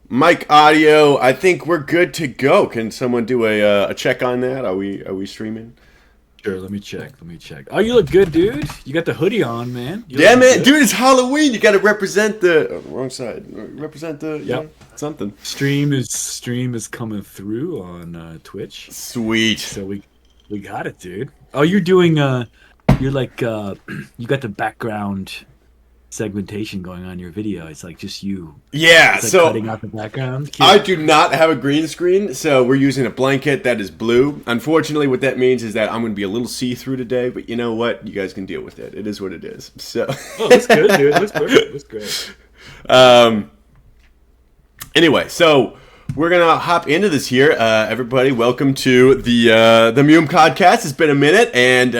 Mic audio, I think we're good to go. Can someone do a check on that? Are we streaming? Sure, let me check. Oh, you look good, dude. You got the hoodie on, man. Yeah, man. Good. Dude, it's Halloween. You got to represent the wrong side. Represent the something. Stream is coming through on Twitch. Sweet. So we got it, dude. Oh, you're doing you're like you got the background segmentation going on your video. It's like just you. Yeah, like so cutting out the background. Cute. I do not have a green screen, so we're using a blanket that is blue. Unfortunately, what that means is that I'm going to be a little see-through today, but you know what? You guys can deal with it. It is what it is. So. Oh, that's good, dude. That's perfect. That's great. Anyway, so we're gonna hop into this here. Everybody, welcome to the MUME podcast. It's been a minute, and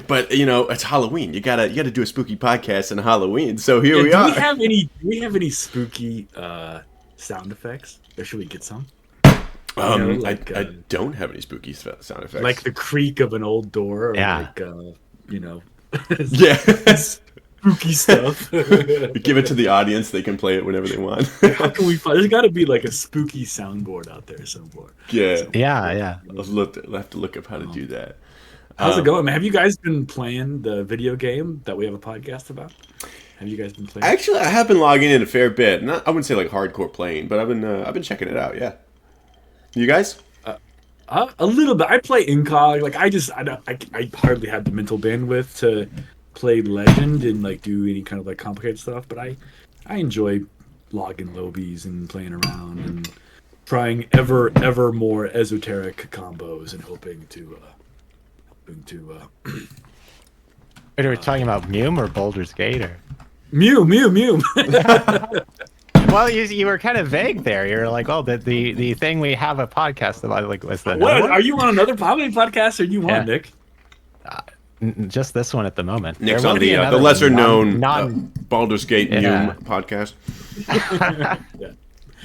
but you know it's Halloween. You gotta do a spooky podcast on Halloween. So here we are. Do we have any spooky sound effects, or should we get some? I don't have any spooky sound effects. Like the creak of an old door, or like yes. Spooky stuff. Give it to the audience; they can play it whenever they want. How can we find? There's got to be like a spooky soundboard out there somewhere. Yeah. I'll have to look up how to do that. How's it going, man? Have you guys been playing the video game that we have a podcast about? Have you guys been playing? Actually, I have been logging in a fair bit. I wouldn't say like hardcore playing, but I've been checking it out. Yeah. You guys? A little bit. I play incog. Like I hardly have the mental bandwidth to play Legend and like do any kind of like complicated stuff, but I enjoy logging lobbies and playing around and trying ever more esoteric combos and hoping to Wait, are we talking about MUME or Baldur's Gate or MUME? Well, you were kind of vague there. You were like, "Oh, the thing we have a podcast about." Like, was the what? Are you on another? How many podcasts are you on, Nick? Just this one at the moment. Nick's on the lesser known Baldur's Gate MUME podcast.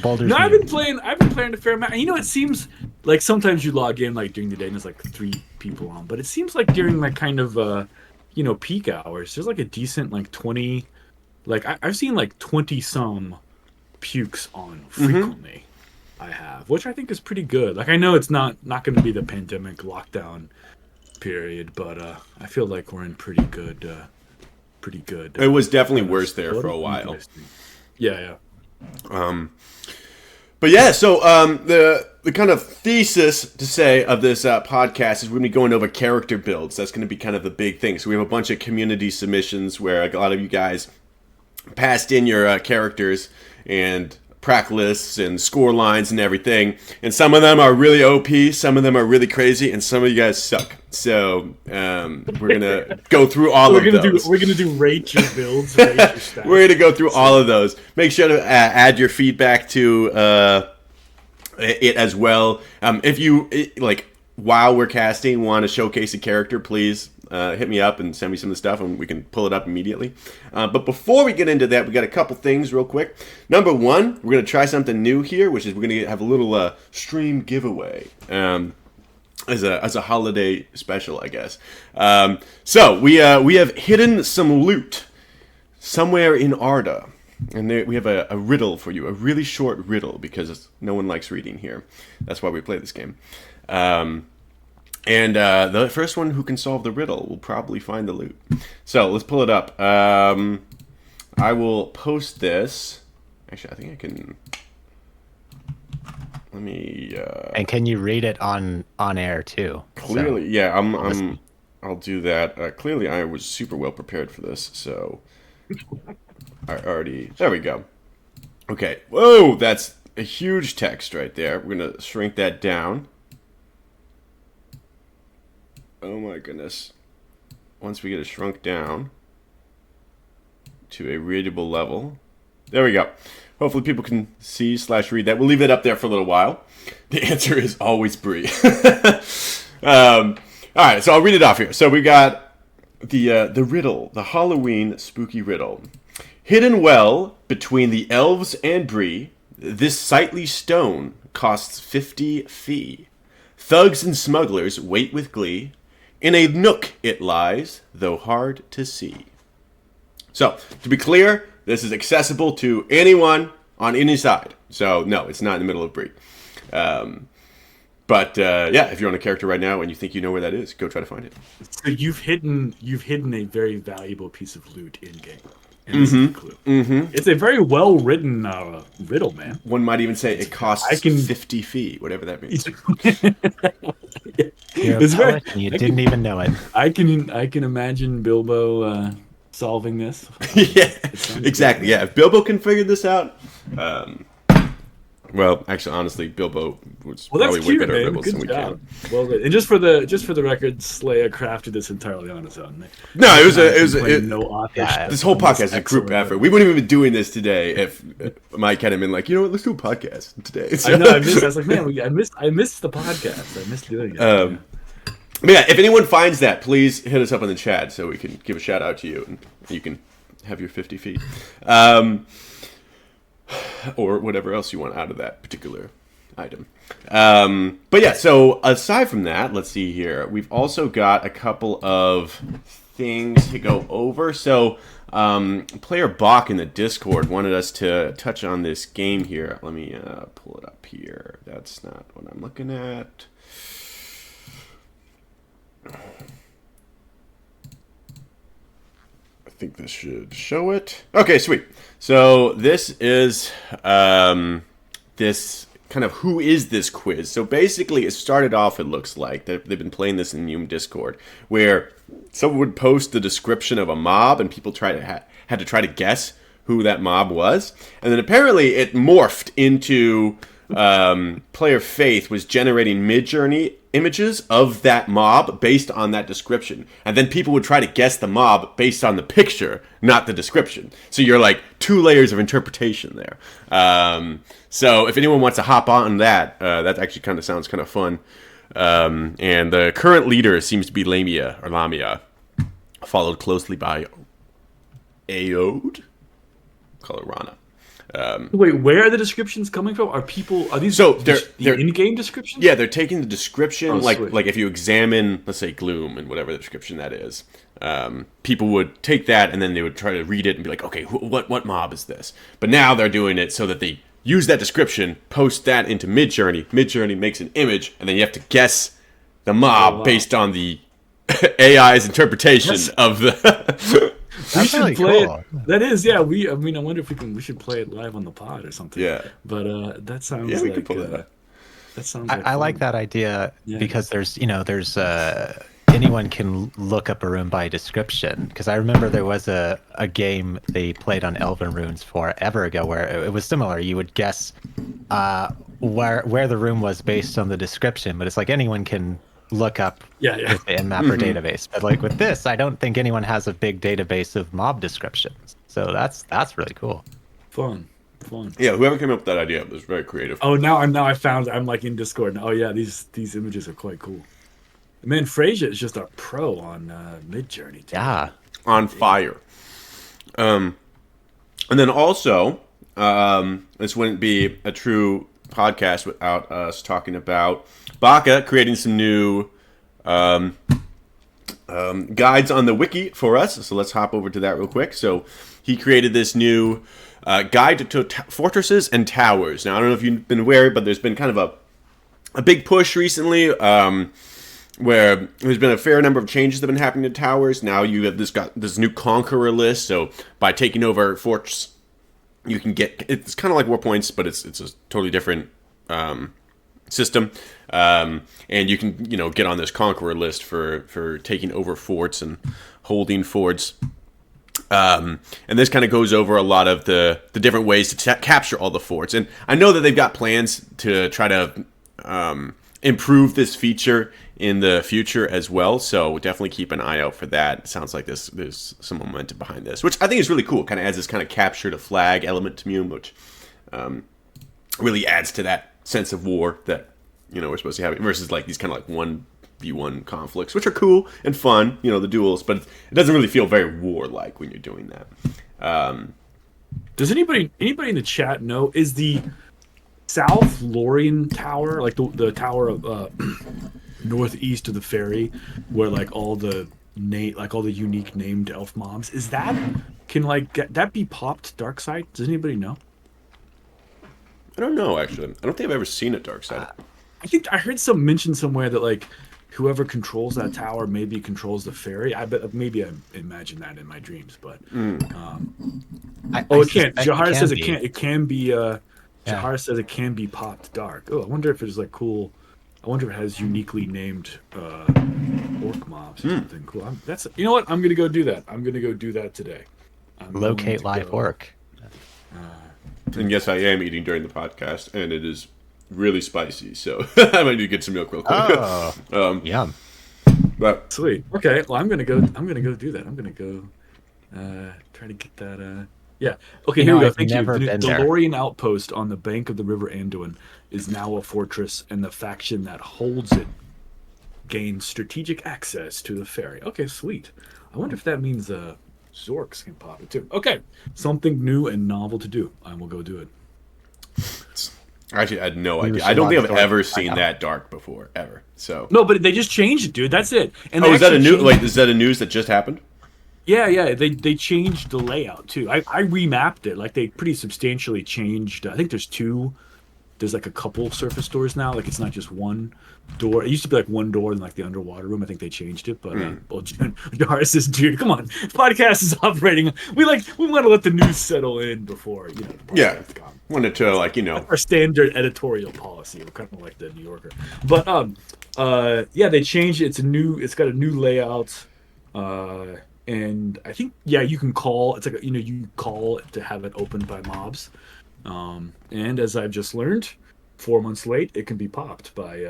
No, I've been playing a fair amount. And, it seems like sometimes you log in like during the day and there's like 3 people on, but it seems like during like kind of peak hours, there's like a decent like 20. Like I've seen like 20 some pukes on frequently. I have, which I think is pretty good. Like I know it's not going to be the pandemic lockdown period, but I feel like we're in pretty good. It was definitely worse there for a while. Yeah. But yeah, so the kind of thesis to say of this podcast is we're going to be going over character builds. That's going to be kind of the big thing. So we have a bunch of community submissions where a lot of you guys passed in your characters and prac lists and score lines and everything. And some of them are really OP, some of them are really crazy, and some of you guys suck. So we're going to go through all of those. We're going to do rate your builds, rate your stats. We're going to go through all of those. Make sure to add your feedback to it as well. If you, while we're casting, want to showcase a character, please hit me up and send me some of the stuff, and we can pull it up immediately. But before we get into that, we got a couple things real quick. Number one, we're going to try something new here, which is we're going to have a little stream giveaway as a holiday special, I guess. So we have hidden some loot somewhere in Arda. And we have a riddle for you, a really short riddle, because no one likes reading here. That's why we play this game. And the first one who can solve the riddle will probably find the loot. So let's pull it up. I will post this. Actually, I think I can. Let me. And can you read it on air too? Clearly, yeah. I'll do that. Clearly, I was super well prepared for this. So I already. There we go. Okay. Whoa, that's a huge text right there. We're gonna shrink that down. Oh my goodness. Once we get it shrunk down to a readable level. There we go. Hopefully people can see / read that. We'll leave that up there for a little while. The answer is always Bree. Alright, so I'll read it off here. So we got the riddle, the Halloween spooky riddle. Hidden well between the elves and Bree, this sightly stone costs 50 fee. Thugs and smugglers wait with glee. In a nook it lies, though hard to see. So, to be clear, this is accessible to anyone on any side. So, no, it's not in the middle of Bree. But if you're on a character right now and you think you know where that is, go try to find it. So you've hidden a very valuable piece of loot in game. And this is the clue. Mm-hmm. It's a very well written riddle, man. One might even say it costs 50 fee, whatever that means. It's very, you didn't even know it. I can imagine Bilbo solving this. Yeah, exactly. Yeah, if Bilbo can figure this out. Well, actually, honestly, Bilbo was probably way better at riddles than we can. Well, and just for the record, Slaya crafted this entirely on his own. No, it was this whole podcast is a group effort. We wouldn't even be doing this today if Mike hadn't been like, you know what, let's do a podcast today. So. I know. I was like, man, I missed the podcast. I missed doing it. But yeah, if anyone finds that, please hit us up in the chat so we can give a shout out to you and you can have your 50 feet. Or whatever else you want out of that particular item. But yeah, so aside from that, let's see here. We've also got a couple of things to go over. So player Bach in the Discord wanted us to touch on this game here. Let me pull it up here. That's not what I'm looking at. I think this should show it. Okay, sweet. So this is this kind of who is this quiz. So basically it started off, it looks like, they've been playing this in MUME Discord, where someone would post the description of a mob and people had to try to guess who that mob was. And then apparently it morphed into player Faith was generating mid-journey images of that mob based on that description. And then people would try to guess the mob based on the picture, not the description. So you're like 2 layers of interpretation there. So if anyone wants to hop on that, that actually kind of sounds kind of fun. And the current leader seems to be Lamia, followed closely by Aode, call her Rana. Wait, where are the descriptions coming from? Are these they're in-game descriptions? Yeah, they're taking the description, like sweet. If you examine, let's say, Gloom and whatever the description that is, people would take that and then they would try to read it and be like, okay, what mob is this? But now they're doing it so that they use that description, post that into Midjourney. Midjourney makes an image, and then you have to guess the mob based on the AI's interpretation of the. We should really play cool. it. That is, yeah. I mean, I wonder if we should play it live on the pod or something. Yeah. But that sounds Yeah, we like could pull that. that sounds. I like that idea Yeah. because there's anyone can look up a room by description. Because I remember there was a game they played on Elven Runes forever ago where it was similar. You would guess where the room was based on the description, but it's like anyone can look up within Mapper database. But like with this, I don't think anyone has a big database of mob descriptions. So that's really cool. Fun. Yeah, whoever came up with that idea was very creative. Oh, now I found I'm like in Discord. Oh yeah, these images are quite cool. Man, Frasier is just a pro on Midjourney. Too. Yeah. On fire. And then also, this wouldn't be a true podcast without us talking about Baka creating some new guides on the wiki for us. So let's hop over to that real quick. So he created this new guide to fortresses and towers. Now, I don't know if you've been aware, but there's been kind of a big push recently where there's been a fair number of changes that have been happening to towers. Now you have this new conqueror list. So by taking over forts, you can get, it's kind of like war points, but it's a totally different system. And you can, get on this conqueror list for taking over forts and holding forts. And this kind of goes over a lot of the different ways to capture all the forts. And I know that they've got plans to try to improve this feature in the future as well. So definitely keep an eye out for that. It sounds like there's some momentum behind this, which I think is really cool. Kind of adds this kind of capture to flag element to MUME, which really adds to that sense of war that, we're supposed to have versus like these kind of like 1v1 conflicts, which are cool and fun, the duels, but it doesn't really feel very war-like when you're doing that. Does anybody in the chat know, is the South Laeren Tower, like the tower of northeast of the ferry, where like all the unique named elf mobs, can that be popped dark side? Does anybody know? I don't know, actually. I don't think I've ever seen a dark side. I think I heard some mention somewhere that like whoever controls that tower maybe controls the ferry. I bet maybe I imagine that in my dreams, but it can't. Jahara says it can't. It can be. Jahara says it can be popped dark. Oh, I wonder if it's like cool. I wonder if it has uniquely named orc mobs or something cool. You know what? I'm gonna go do that. I'm gonna go do that today. Locate live orc. And yes, I am eating during the podcast, and it is really spicy, so I might need to get some milk real quick. Oh, yum. But sweet. Okay, well, I'm gonna go do that. I'm gonna go try to get that. Yeah. Okay, here we go. I've Thank you. never The been there. Laeren outpost on the bank of the River Anduin is now a fortress, and the faction that holds it gains strategic access to the ferry. Okay, sweet. I wonder if that means Zorks can pop it too. Okay, something new and novel to do. I will go do it. actually, I had no We idea. were I don't think so I've dark. ever I seen know. that dark before, ever. So. No, but they just changed it, dude. That's it. And Oh, they is that a actually new? changed- Like, is that a news that just happened? Yeah. They changed the layout too. I remapped it. Like they pretty substantially changed. I think there's like a couple surface doors now. Like it's not just one door. It used to be like one door in like the underwater room. I think they changed it. But well, Dara says, dude, come on, podcast is operating. We want to let the news settle in before the podcast Yeah. comes. Wanted to Our standard editorial policy. We're kind of like the New Yorker. But yeah, they changed it. It's got a new layout. And I think you can call. It's like you call to have it opened by mobs. And as I've just learned, 4 months late, it can be popped by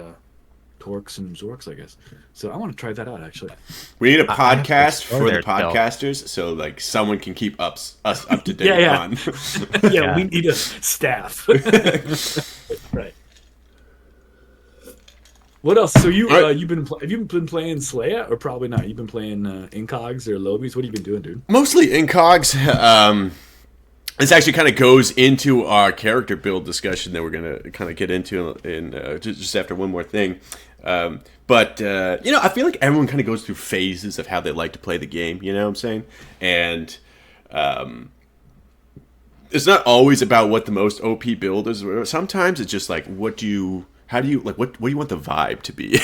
Torques and Zorks, I guess. So I want to try that out actually. We need a I have to podcast explore for the there, Bill. podcasters, so like someone can keep us up to date Yeah. on. Yeah, we need a staff. Right. What else? So you Right. have you been playing Slaya or probably not? You've been playing Incogs or Lobies. What have you been doing, dude? Mostly incogs. This actually kind of goes into our character build discussion that we're gonna kind of get into in just after one more thing. But I feel like everyone kind of goes through phases of how they like to play the game. You know what I'm saying? And it's not always about what the most OP build is. Sometimes it's just like, what do you want the vibe to be?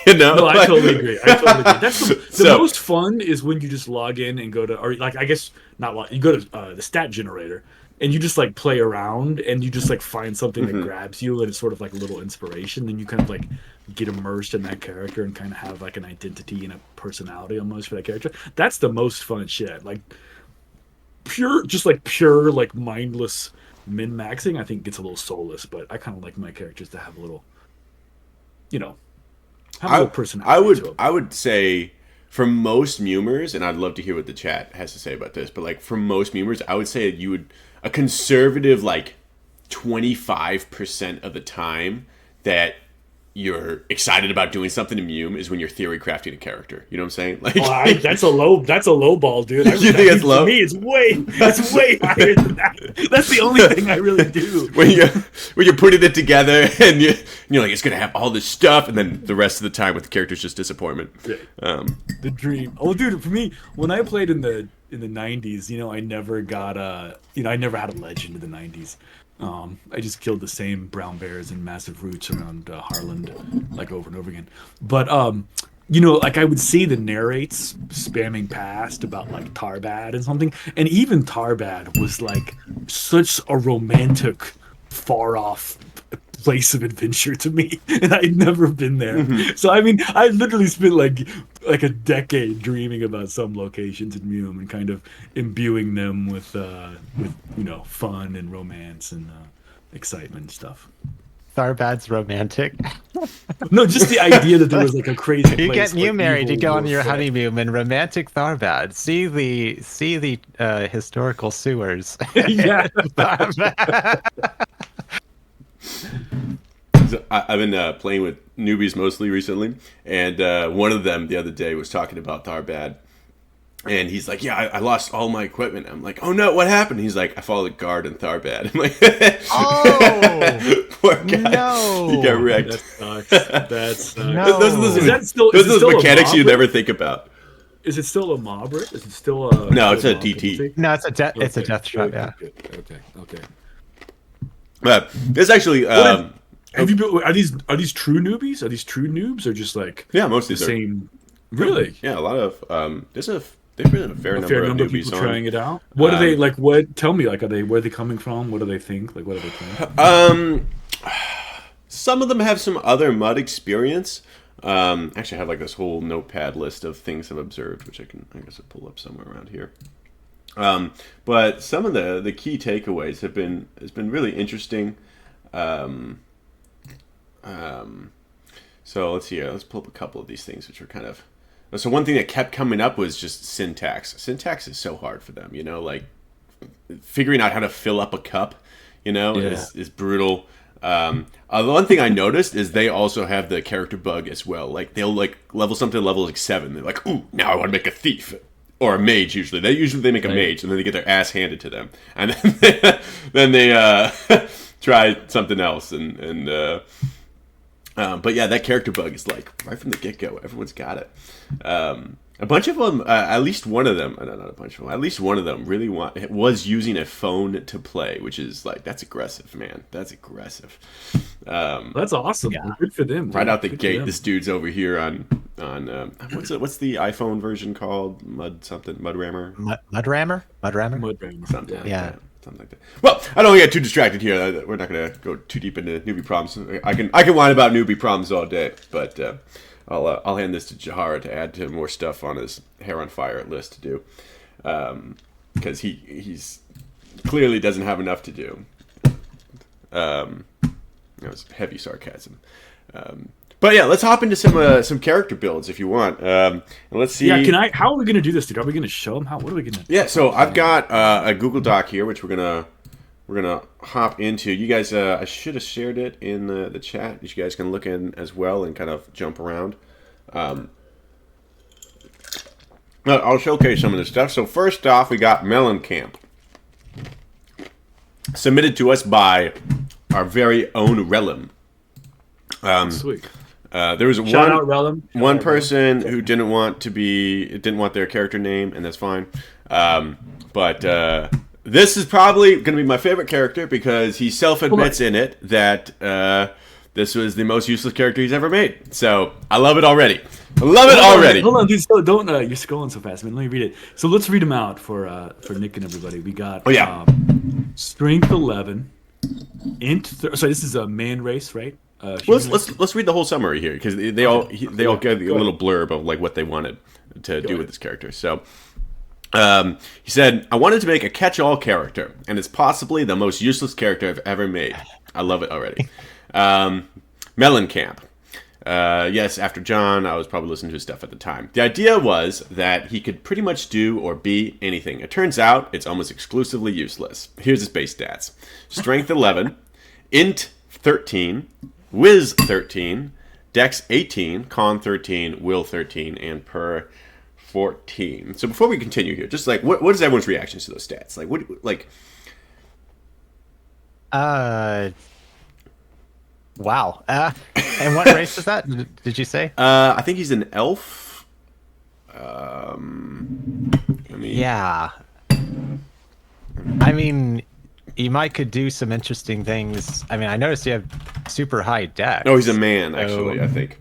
You know? No, I totally agree. That's the most fun is when you just log in and go to, or like, I guess not log, you go to the stat generator and you just like play around and you just like find something that grabs you and it's sort of like a little inspiration. Then you kind of like get immersed in that character and kind of have like an identity and a personality almost for that character. That's the most fun shit. Like pure like mindless min-maxing, I think gets a little soulless, but I kind of like my characters to have a little, you know, have a little personality. I would say for most Mumers, and I'd love to hear what the chat has to say about this, but like for most Mumers, I would say a conservative like 25% of the time that you're excited about doing something in MUME is when you're theory crafting a character. You know what I'm saying? Like, that's a low ball, dude. You think it's low? For me, it's way higher than that. That's the only thing I really do. when you're putting it together and you're like, it's gonna have all this stuff, and then the rest of the time with the character's just disappointment. The dream. Oh, dude, for me, when I played in the 90s, you know, I never got I never had a legend in the 90s. I just killed the same brown bears and massive roots around Harland like over and over again. But you know, like I would see the narrates spamming past about like Tarbad and something, and even Tarbad was like such a romantic, far off place of adventure to me, and I'd never been there. So I mean, I literally spent like a decade dreaming about some locations in MUME and kind of imbuing them with you know, fun and romance and excitement and stuff. Tharbad's romantic. No, just the idea that there was like a crazy place. You get new like, married, you go on your warfare. honeymoon in romantic Tharbad. See the historical sewers. Yeah. So I've been playing with newbies mostly recently, and one of them the other day was talking about Tharbad, and he's like, "Yeah, I lost all my equipment." I'm like, "Oh no, what happened?" He's like, "I followed a guard in Tharbad." I'm like, "Oh, poor guy. No, he got wrecked." That sucks. No. Those Is that still? are the mechanics you never think about. Is it still a mob? Is it still a? No, it's a mob DT. No, it's a death trap. Yeah. Okay. But it's actually. Have you built? Are these true newbies? Are these true noobs or just like mostly the same? Really? Yeah, a lot of there's been a fair number of newbies people trying it out. What are they like? What? Tell me, like, where are they coming from? What do they think? Like, what are they playing? Some of them have some other MUD experience. Actually, I have like this whole notepad list of things I've observed, which I guess I'll pull up somewhere around here. But some of the key takeaways has been really interesting. So let's see here. Let's pull up a couple of these things, which are kind of. So one thing that kept coming up was just syntax. Syntax is so hard for them, you know, like figuring out how to fill up a cup, you know, is brutal. One thing I noticed is they also have the character bug as well. Like they'll like level something to level like 7. They're like, ooh, now I want to make a thief. Or a mage, usually. They make a mage, and then they get their ass handed to them. And then they try something else. But yeah, that character bug is like right from the get-go. Everyone's got it. A bunch of them, at least one of them, not a bunch of them, at least one of them really was using a phone to play, which is like, that's aggressive, man. That's aggressive. That's awesome. Yeah. Good for them. Right out the gate, this dude's over here on what's the iPhone version called? Mudrammer? Mudrammer? Something like Yeah. that. Something like that. Well, I don't want to get too distracted here. We're not going to go too deep into newbie problems. I can whine about newbie problems all day, but I'll hand this to Jahara to add to more stuff on his hair on fire list to do, because he's clearly doesn't have enough to do. That was heavy sarcasm. But yeah, let's hop into some character builds if you want. And let's see. Yeah, how are we gonna do this, dude? Are we gonna show them what are we gonna? Yeah, so I've got a Google Doc here, which we're gonna hop into. You guys, I should have shared it in the chat. You guys can look in as well and kind of jump around. I'll showcase some of this stuff. So first off, we got Mellencamp, submitted to us by our very own Relum. Sweet. There was Shout out Relum. one person who didn't want their character name, and that's fine. But this is probably going to be my favorite character because he self-admits in it that this was the most useless character he's ever made. So I love it already. Hold on, dude. So don't you're scrolling so fast, man. Let me read it. So let's read them out for Nick and everybody. We got strength 11, so this is a man race, right? Well, let's read the whole summary here because they all get a little blurb of like what they wanted to do with this character. So he said, "I wanted to make a catch-all character, and it's possibly the most useless character I've ever made. I love it already." Mellencamp. Yes, after John, I was probably listening to his stuff at the time. The idea was that he could pretty much do or be anything. It turns out it's almost exclusively useless. Here's his base stats. Strength 11, Int 13, Wiz 13, Dex 18, Con 13, Will 13, and Per 14. So before we continue here, just like, what is everyone's reactions to those stats? Like, what, like... Wow. And what race is that? Did you say? I think he's an elf. Yeah. I mean, you could do some interesting things. I mean, I noticed you have super high dex. No, he's a man, actually, I think.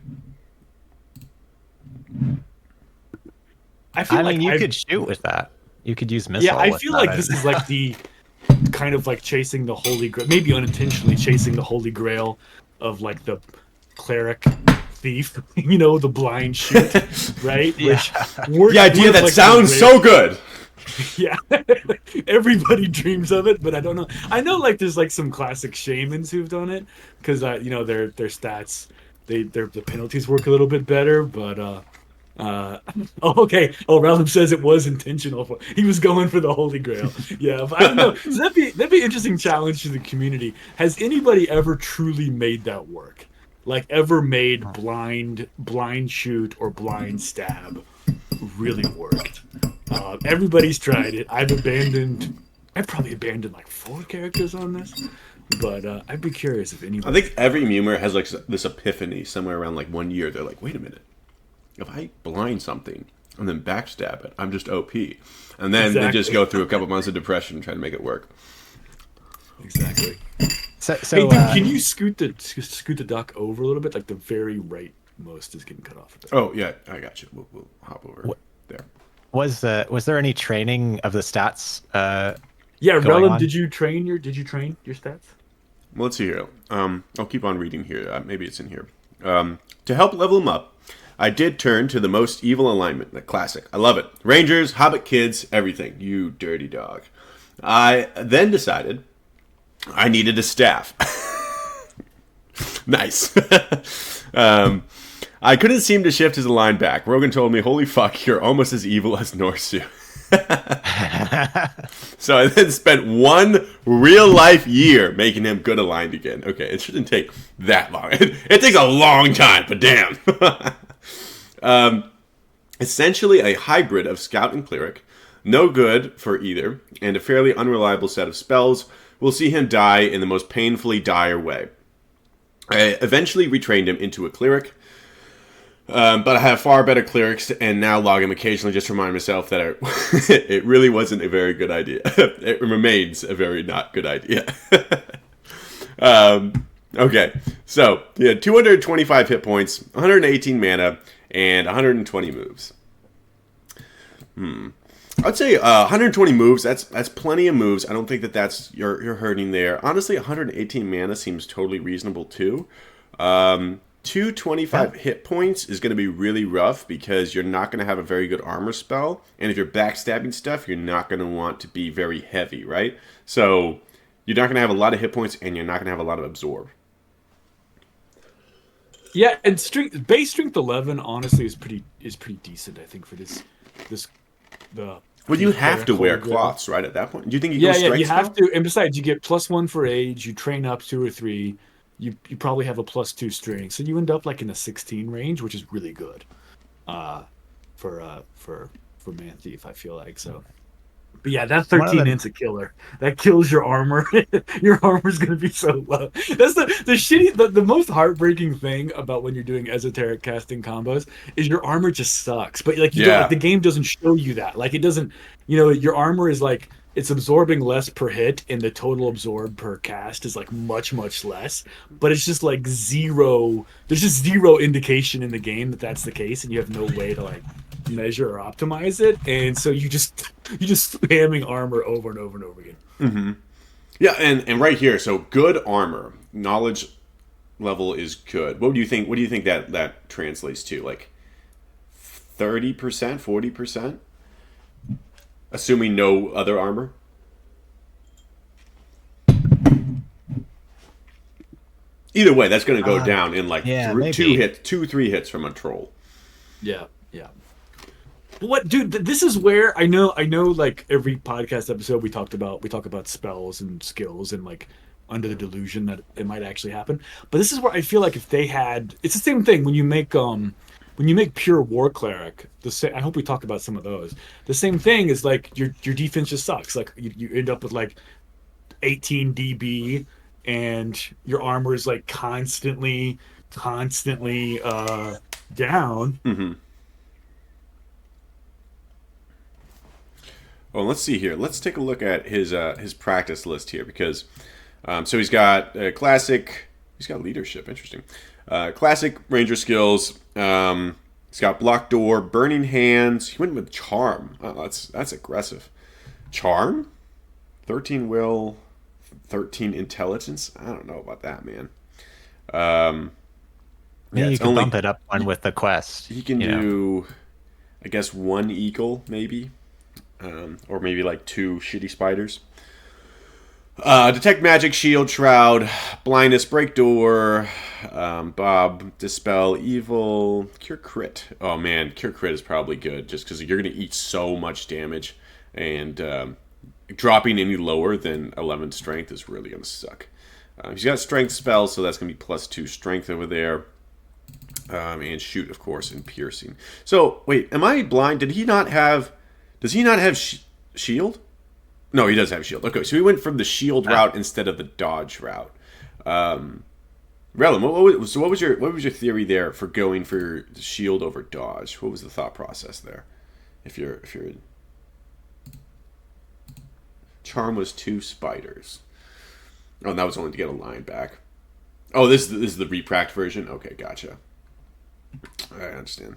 I mean, you could shoot with that. You could use missile. Yeah, I feel like this is like the kind of like chasing the Holy Grail, maybe unintentionally chasing the Holy Grail of like the cleric thief, the blind shoot, right? Yeah. The idea that sounds so good. Yeah, everybody dreams of it, but I don't know. I know like there's like some classic shamans who've done it because their stats, the penalties work a little bit better, but okay. Ralph says it was intentional. He was going for the Holy Grail. Yeah, but I don't know. So that'd be an interesting challenge to the community. Has anybody ever truly made that work? Like ever made blind shoot or blind stab really worked? Everybody's tried it. I've probably abandoned like 4 characters on this, but I'd be curious if anybody. I think every Mumer has like this epiphany somewhere around like 1 year. They're like, wait a minute. If I blind something and then backstab it, I'm just OP. And then they just go through a couple months of depression trying to make it work. Exactly. So hey, dude, can you scoot the duck over a little bit? Like the very right most is getting cut off. Oh yeah, I got you. We'll hop over there. Was there any training of the stats? Yeah, Relin, did you train your stats? Well, let's see here. I'll keep on reading here. Maybe it's in here. To help level him up, I did turn to the most evil alignment, the classic. I love it. Rangers, Hobbit kids, everything. You dirty dog. I then decided I needed a staff. Nice. I couldn't seem to shift his line back. Rogan told me, holy fuck, you're almost as evil as Norsu. So I then spent 1 real-life year making him good aligned again. Okay, it shouldn't take that long. It takes a long time, but damn. Essentially a hybrid of Scout and Cleric. No good for either, and a fairly unreliable set of spells. Will see him die in the most painfully dire way. I eventually retrained him into a Cleric. But I have far better clerics, and now log him occasionally just to remind myself that it really wasn't a very good idea. It remains a very not good idea. Okay, so he had 225 hit points, 118 mana, and 120 moves. I'd say 120 moves. That's plenty of moves. I don't think that's you're hurting there. Honestly, 118 mana seems totally reasonable too. 225 hit points is going to be really rough because you're not going to have a very good armor spell, and if you're backstabbing stuff, you're not going to want to be very heavy, right? So you're not going to have a lot of hit points, and you're not going to have a lot of absorb. Yeah, and base strength 11 honestly is pretty decent. I think for this. Well, you have to wear cloths, right? At that point, do you think you go strength? Yeah, you have to. And besides, you get +1 for age. You train up 2 or 3. You probably have a +2 strength, so you end up like in the 16 range, which is really good, for Man Thief. I feel like so. But yeah, that 13 int's a killer. That kills your armor. Your armor's gonna be so low. That's the most heartbreaking thing about when you're doing esoteric casting combos is your armor just sucks. But like the game doesn't show you that. Like it doesn't. Your armor is like it's absorbing less per hit, and the total absorbed per cast is like much less. But it's just like zero. There's just zero indication in the game that that's the case, and you have no way to like measure or optimize it, and so you just spamming armor over and over and over again. Mm-hmm. Yeah, and right here, so good armor, knowledge level is good. What do you think? What do you think that translates to? Like 30%, 40%, assuming no other armor. Either way, that's going to go down in like 3 hits from a troll. Yeah. What, dude? This is where I know. Like every podcast episode, we talk about spells and skills and like under the delusion that it might actually happen. But this is where I feel like if they had, it's the same thing when you make pure war cleric. I hope we talk about some of those. The same thing is like your defense just sucks. Like you end up with like 18 DB, and your armor is like constantly down. Mm-hmm. Well, let's see here. Let's take a look at his practice list here, because so he's got classic. He's got leadership. Interesting. Classic ranger skills. He's got block door, burning hands. He went with charm. Oh, that's aggressive. Charm, 13 will, 13 intelligence. I don't know about that, man. Maybe you can bump it up one with the quest. He can do, I guess, 1 eagle maybe. Or maybe like 2 shitty spiders. Detect magic, shield, shroud, blindness, break door, bob, dispel evil, cure crit. Oh man, cure crit is probably good just because you're going to eat so much damage, and dropping any lower than 11 strength is really going to suck. He's got strength spells, so that's going to be +2 strength over there. And shoot, of course, and piercing. So wait, am I blind? Does he not have shield? No, he does have shield. Okay, so he went from the shield route instead of the dodge route. Relum, what was your theory there for going for shield over dodge? What was the thought process there? If you're charm was 2 spiders. Oh, and that was only to get a line back. Oh, this is the repract version. Okay, gotcha. I understand.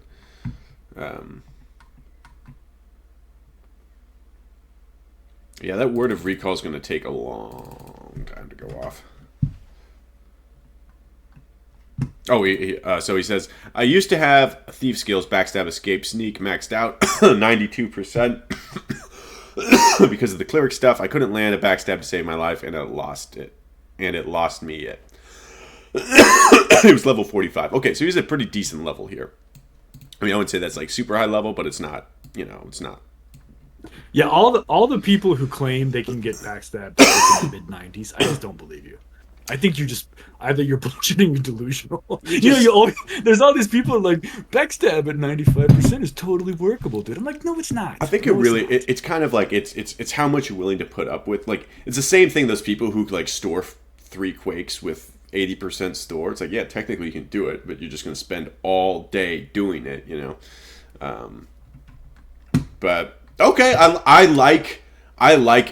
Yeah, that word of recall is going to take a long time to go off. Oh, so he says, I used to have thief skills, backstab, escape, sneak, maxed out, 92%. Because of the cleric stuff, I couldn't land a backstab to save my life, and it lost me it. It was level 45. Okay, so he's a pretty decent level here. I mean, I wouldn't say that's like super high level, but it's not, it's not. Yeah, all the people who claim they can get backstabbed in the mid-90s, I just don't believe you. I think you just either you're bullshitting or delusional. There's all these people like backstab at 95% is totally workable, dude. I'm like, no, it's not. I think it's kind of like it's how much you're willing to put up with. Like it's the same thing. Those people who like store 3 quakes with 80% store. It's like, yeah, technically you can do it, but you're just going to spend all day doing it, But okay, I like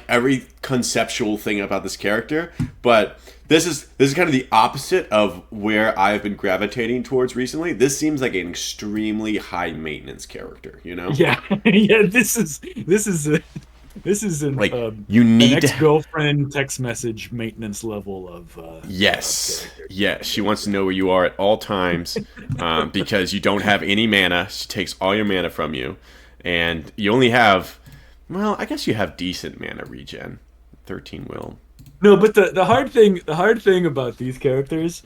every conceptual thing about this character, but this is kind of the opposite of where I've been gravitating towards recently. This seems like an extremely high maintenance character, Yeah, yeah. This is an like you need an ex-girlfriend text message maintenance level of yes. She wants to know where you are at all times because you don't have any mana. She takes all your mana from you, and you only have. Well, I guess you have decent mana regen. 13 will. No, but the hard thing about these characters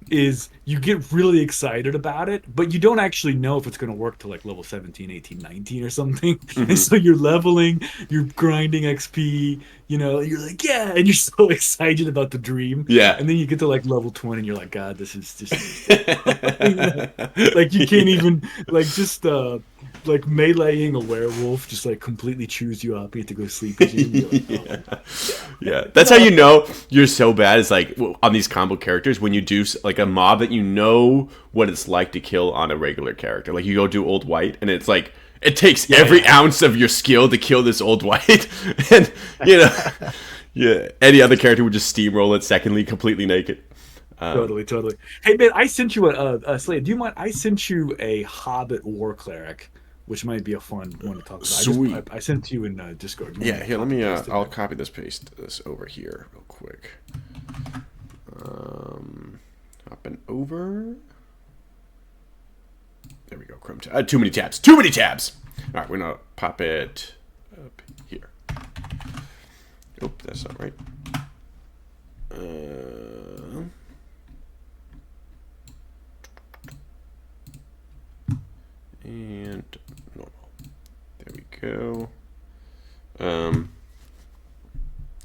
is you get really excited about it, but you don't actually know if it's going to work to like level 17, 18, 19 or something. Mm-hmm. And so you're leveling, you're grinding XP, you're like, yeah, and you're so excited about the dream. Yeah. And then you get to like level 20 and you're like, God, this is just like you can't even like just like meleeing a werewolf just like completely chews you up. You have to go sleep again. Like, yeah. That's how you know you're so bad. It's like on these combo characters when you do like a mob that you know what it's like to kill on a regular character. Like you go do Old White and it's like it takes every ounce of your skill to kill this old white, and any other character would just steamroll it secondly, completely naked. Totally. Hey man, I sent you a Slade. Do you mind? I sent you a Hobbit War Cleric, which might be a fun one to talk about. Sweet. I sent it to you in Discord. Yeah, here. Let me. I'll copy this, paste this over here real quick. Hopping over. There we go. Chrome tab. Too many tabs. All right, we're gonna pop it up here. Oh, that's not right. And normal. There we go.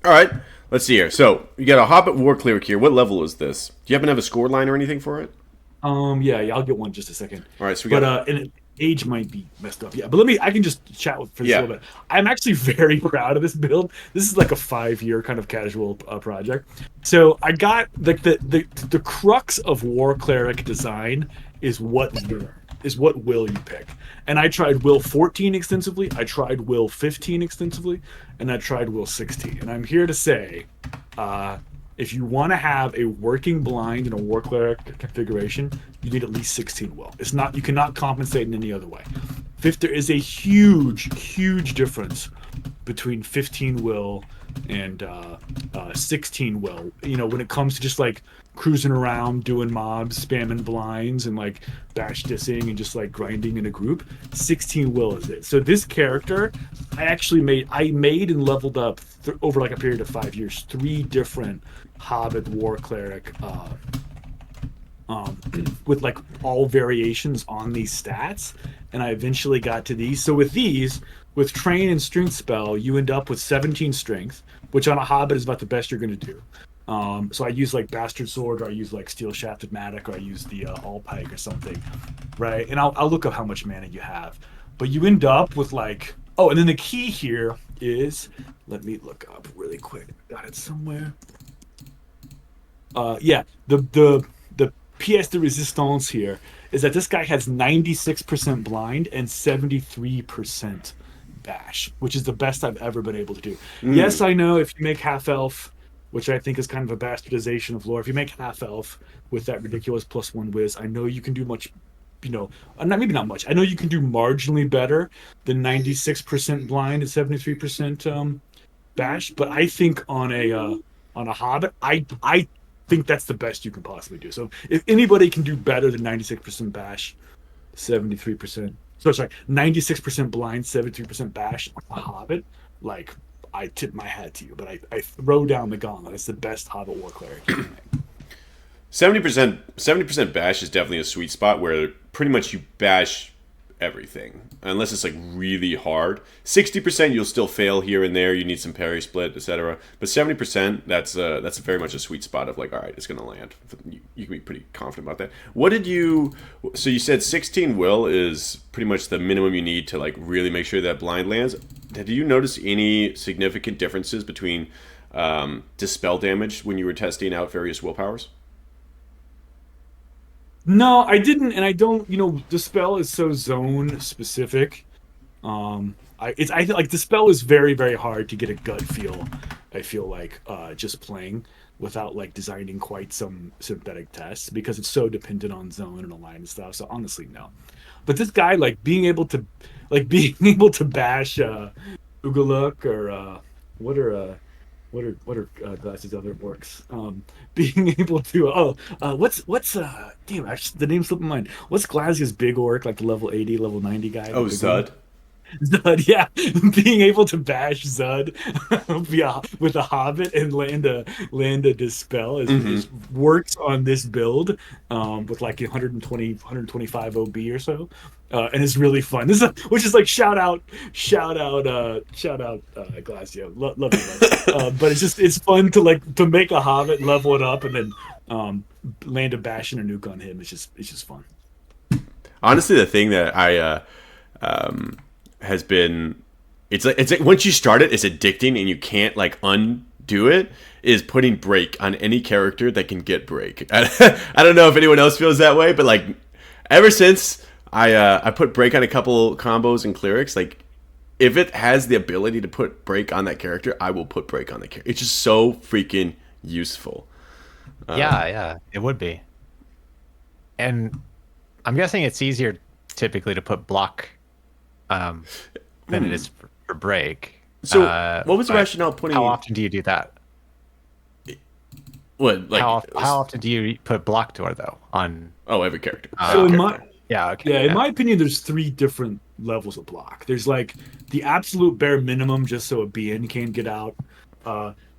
All right. Let's see here. So you got a Hobbit War Cleric here. What level is this? Do you happen to have a score line or anything for it? Yeah, I'll get one just a second. All right, so we got. And age might be messed up. Yeah, but I can just chat for this a little bit. I'm actually very proud of this build. This is like a 5-year kind of casual project. So I got the crux of War Cleric design is what will you pick. And I tried will 14 extensively, I tried will 15 extensively, and I tried will 16. And I'm here to say, if you want to have a working blind in a War Cleric configuration, you need at least 16 will. It's not, you cannot compensate in any other way. There is a huge difference between 15 will and 16 will. You know, when it comes to just like cruising around, doing mobs, spamming blinds, and like bash dissing and just like grinding in a group, 16 will is it. So this character, I made and leveled up over like a period of 5 years, 3 different Hobbit War Cleric with like all variations on these stats, and I eventually got to these. So with these, with Train and Strength spell, you end up with 17 Strength, which on a Hobbit is about the best you're going to do. So I use like Bastard Sword, or I use like Steel Shafted Matic, or I use the All Pike or something, right? And I'll look up how much mana you have, but you end up with like, and then the key here is, let me look up really quick. Got it somewhere. The pièce de résistance here is that this guy has 96% blind and 73% bash, which is the best I've ever been able to do. Yes, I know if you make half elf, which I think is kind of a bastardization of lore, if you make half elf with that ridiculous +1 whiz, I know you can do much, maybe not much. I know you can do marginally better than 96% blind and 73% bash, but I think on a Hobbit, I think that's the best you can possibly do. So if anybody can do better than 96% bash, 73%, 96% blind, 73% bash on a Hobbit, like, I tip my hat to you, but I throw down the gauntlet. It's the best Hobbit War Cleric you can make. 70% bash is definitely a sweet spot where pretty much you bash everything, unless it's like really hard. 60% you'll still fail here and there. You need some parry split, etc. But 70%, that's very much a sweet spot of like, all right, it's gonna land. You can be pretty confident about that. So you said 16 will is pretty much the minimum you need to like really make sure that blind lands. Did you notice any significant differences between dispel damage when you were testing out various willpowers? No, I didn't, and I don't. Dispel is so zone specific. I feel like Dispel is very, very hard to get a gut feel. I feel like just playing without like designing quite some synthetic tests, because it's so dependent on zone and align and stuff. So honestly, no. But this guy, being able to bash Ugaluk, or what are Glasses other works? Being able to damn, actually, the name slipped my mind. What's Glazia's big orc, like the level 80, level 90 guy? Oh, Zud. Zud, yeah. Being able to bash Zud with a Hobbit and land a Dispel is works on this build with like 125 OB or so. And it's really fun. Which is like shout out Glacio. Love you, guys. But it's fun to make a Hobbit, level it up, and then land a bash and a nuke on him. It's just fun. Honestly, the thing that I has been, it's like once you start it, it's addicting and you can't like undo it, is putting break on any character that can get break. I don't know if anyone else feels that way, but like ever since I put break on a couple combos and clerics. Like, if it has the ability to put break on that character, I will put break on the character. It's just so freaking useful. Yeah, it would be. And I'm guessing it's easier typically to put block than it is for break. So, what was the rationale putting? How often do you do that? What? Like, how often do you put block door though on? Every character. So in my opinion, there's 3 different levels of block. There's like the absolute bare minimum, just so a BN can't get out.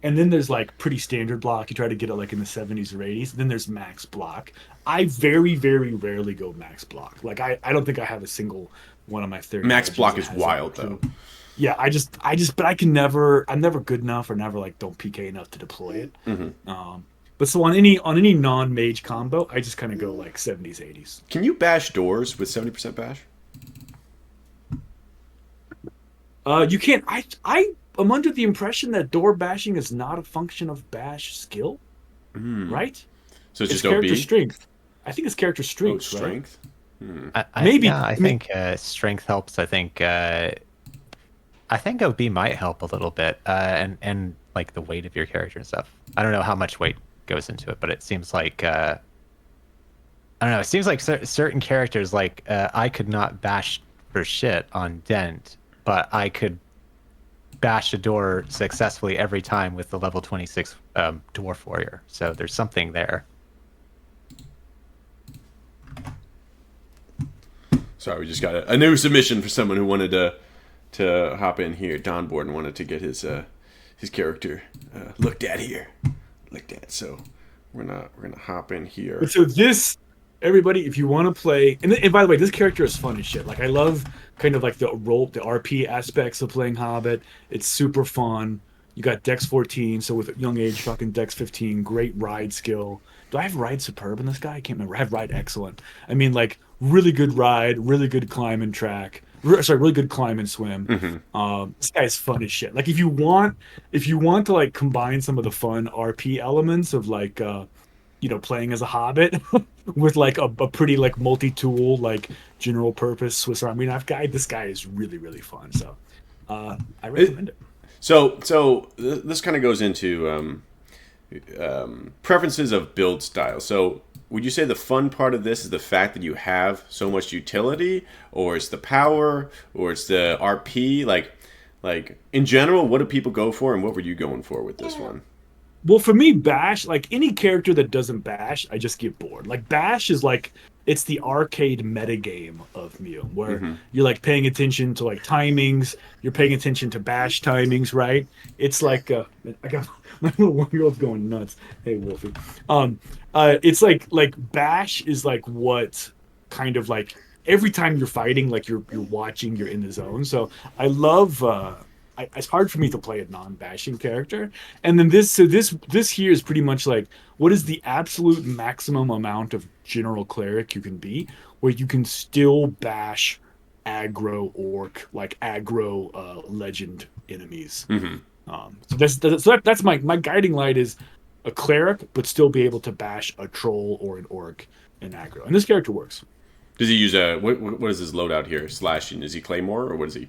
And then there's like pretty standard block. You try to get it like in the 70s or 80s. Then there's max block. I very, very rarely go max block. Like I don't think I have a single one of my 30. Max block is wild though. Yeah, but I'm never good enough or never like don't PK enough to deploy it. But so on any non-mage combo, I just kind of go like 70s, 80s. Can you bash doors with 70% bash? You can't. I'm under the impression that door bashing is not a function of bash skill, right? So it's just character OB? Strength. I think it's character strength. Strength. Right? Maybe. Yeah, I think strength helps. I think OB might help a little bit, and like the weight of your character and stuff. I don't know how much weight goes into it, but it seems like I don't know. It seems like certain characters, like I could not bash for shit on Dent, but I could bash a door successfully every time with the level 26 Dwarf Warrior. So there's something there. Sorry, we just got a new submission for someone who wanted to hop in here. Dawnreborn wanted to get his character looked at here. So we're gonna hop in here. So this, everybody, if you want to play, and by the way, this character is fun as shit. Like I love kind of like the RP aspects of playing Hobbit. It's super fun. You got Dex 14, so with young age, fucking Dex 15, great ride skill. Do I have ride superb in this guy? I can't remember. I have ride excellent. I mean, like really good ride, really good climb and track. Really good climb and swim. This guy's fun as shit. Like if you want to like combine some of the fun RP elements of like playing as a hobbit with like a pretty like multi-tool like general purpose Swiss Army knife guy, this guy is really, really fun. So I recommend it. So this kind of goes into preferences of build style. So would you say the fun part of this is the fact that you have so much utility, or it's the power, or it's the RP? Like in general, what do people go for, and what were you going for with this one? Well, for me, bash, like any character that doesn't bash, I just get bored. Like bash is like it's the arcade metagame of MUME, where you're like paying attention to like timings, you're paying attention to bash timings, right? It's like I got my little 1-year-old's going nuts. Hey, Wolfie. It's like bash is like what kind of like every time you're fighting, like you're watching, you're in the zone. So I love. It's hard for me to play a non-bashing character, and then this here is pretty much like what is the absolute maximum amount of general cleric you can be, where you can still bash aggro orc, like aggro legend enemies. So that's my guiding light is a cleric, but still be able to bash a troll or an orc in aggro, and this character works. Does he use what is his loadout here? Slashing? Is he Claymore or what is he?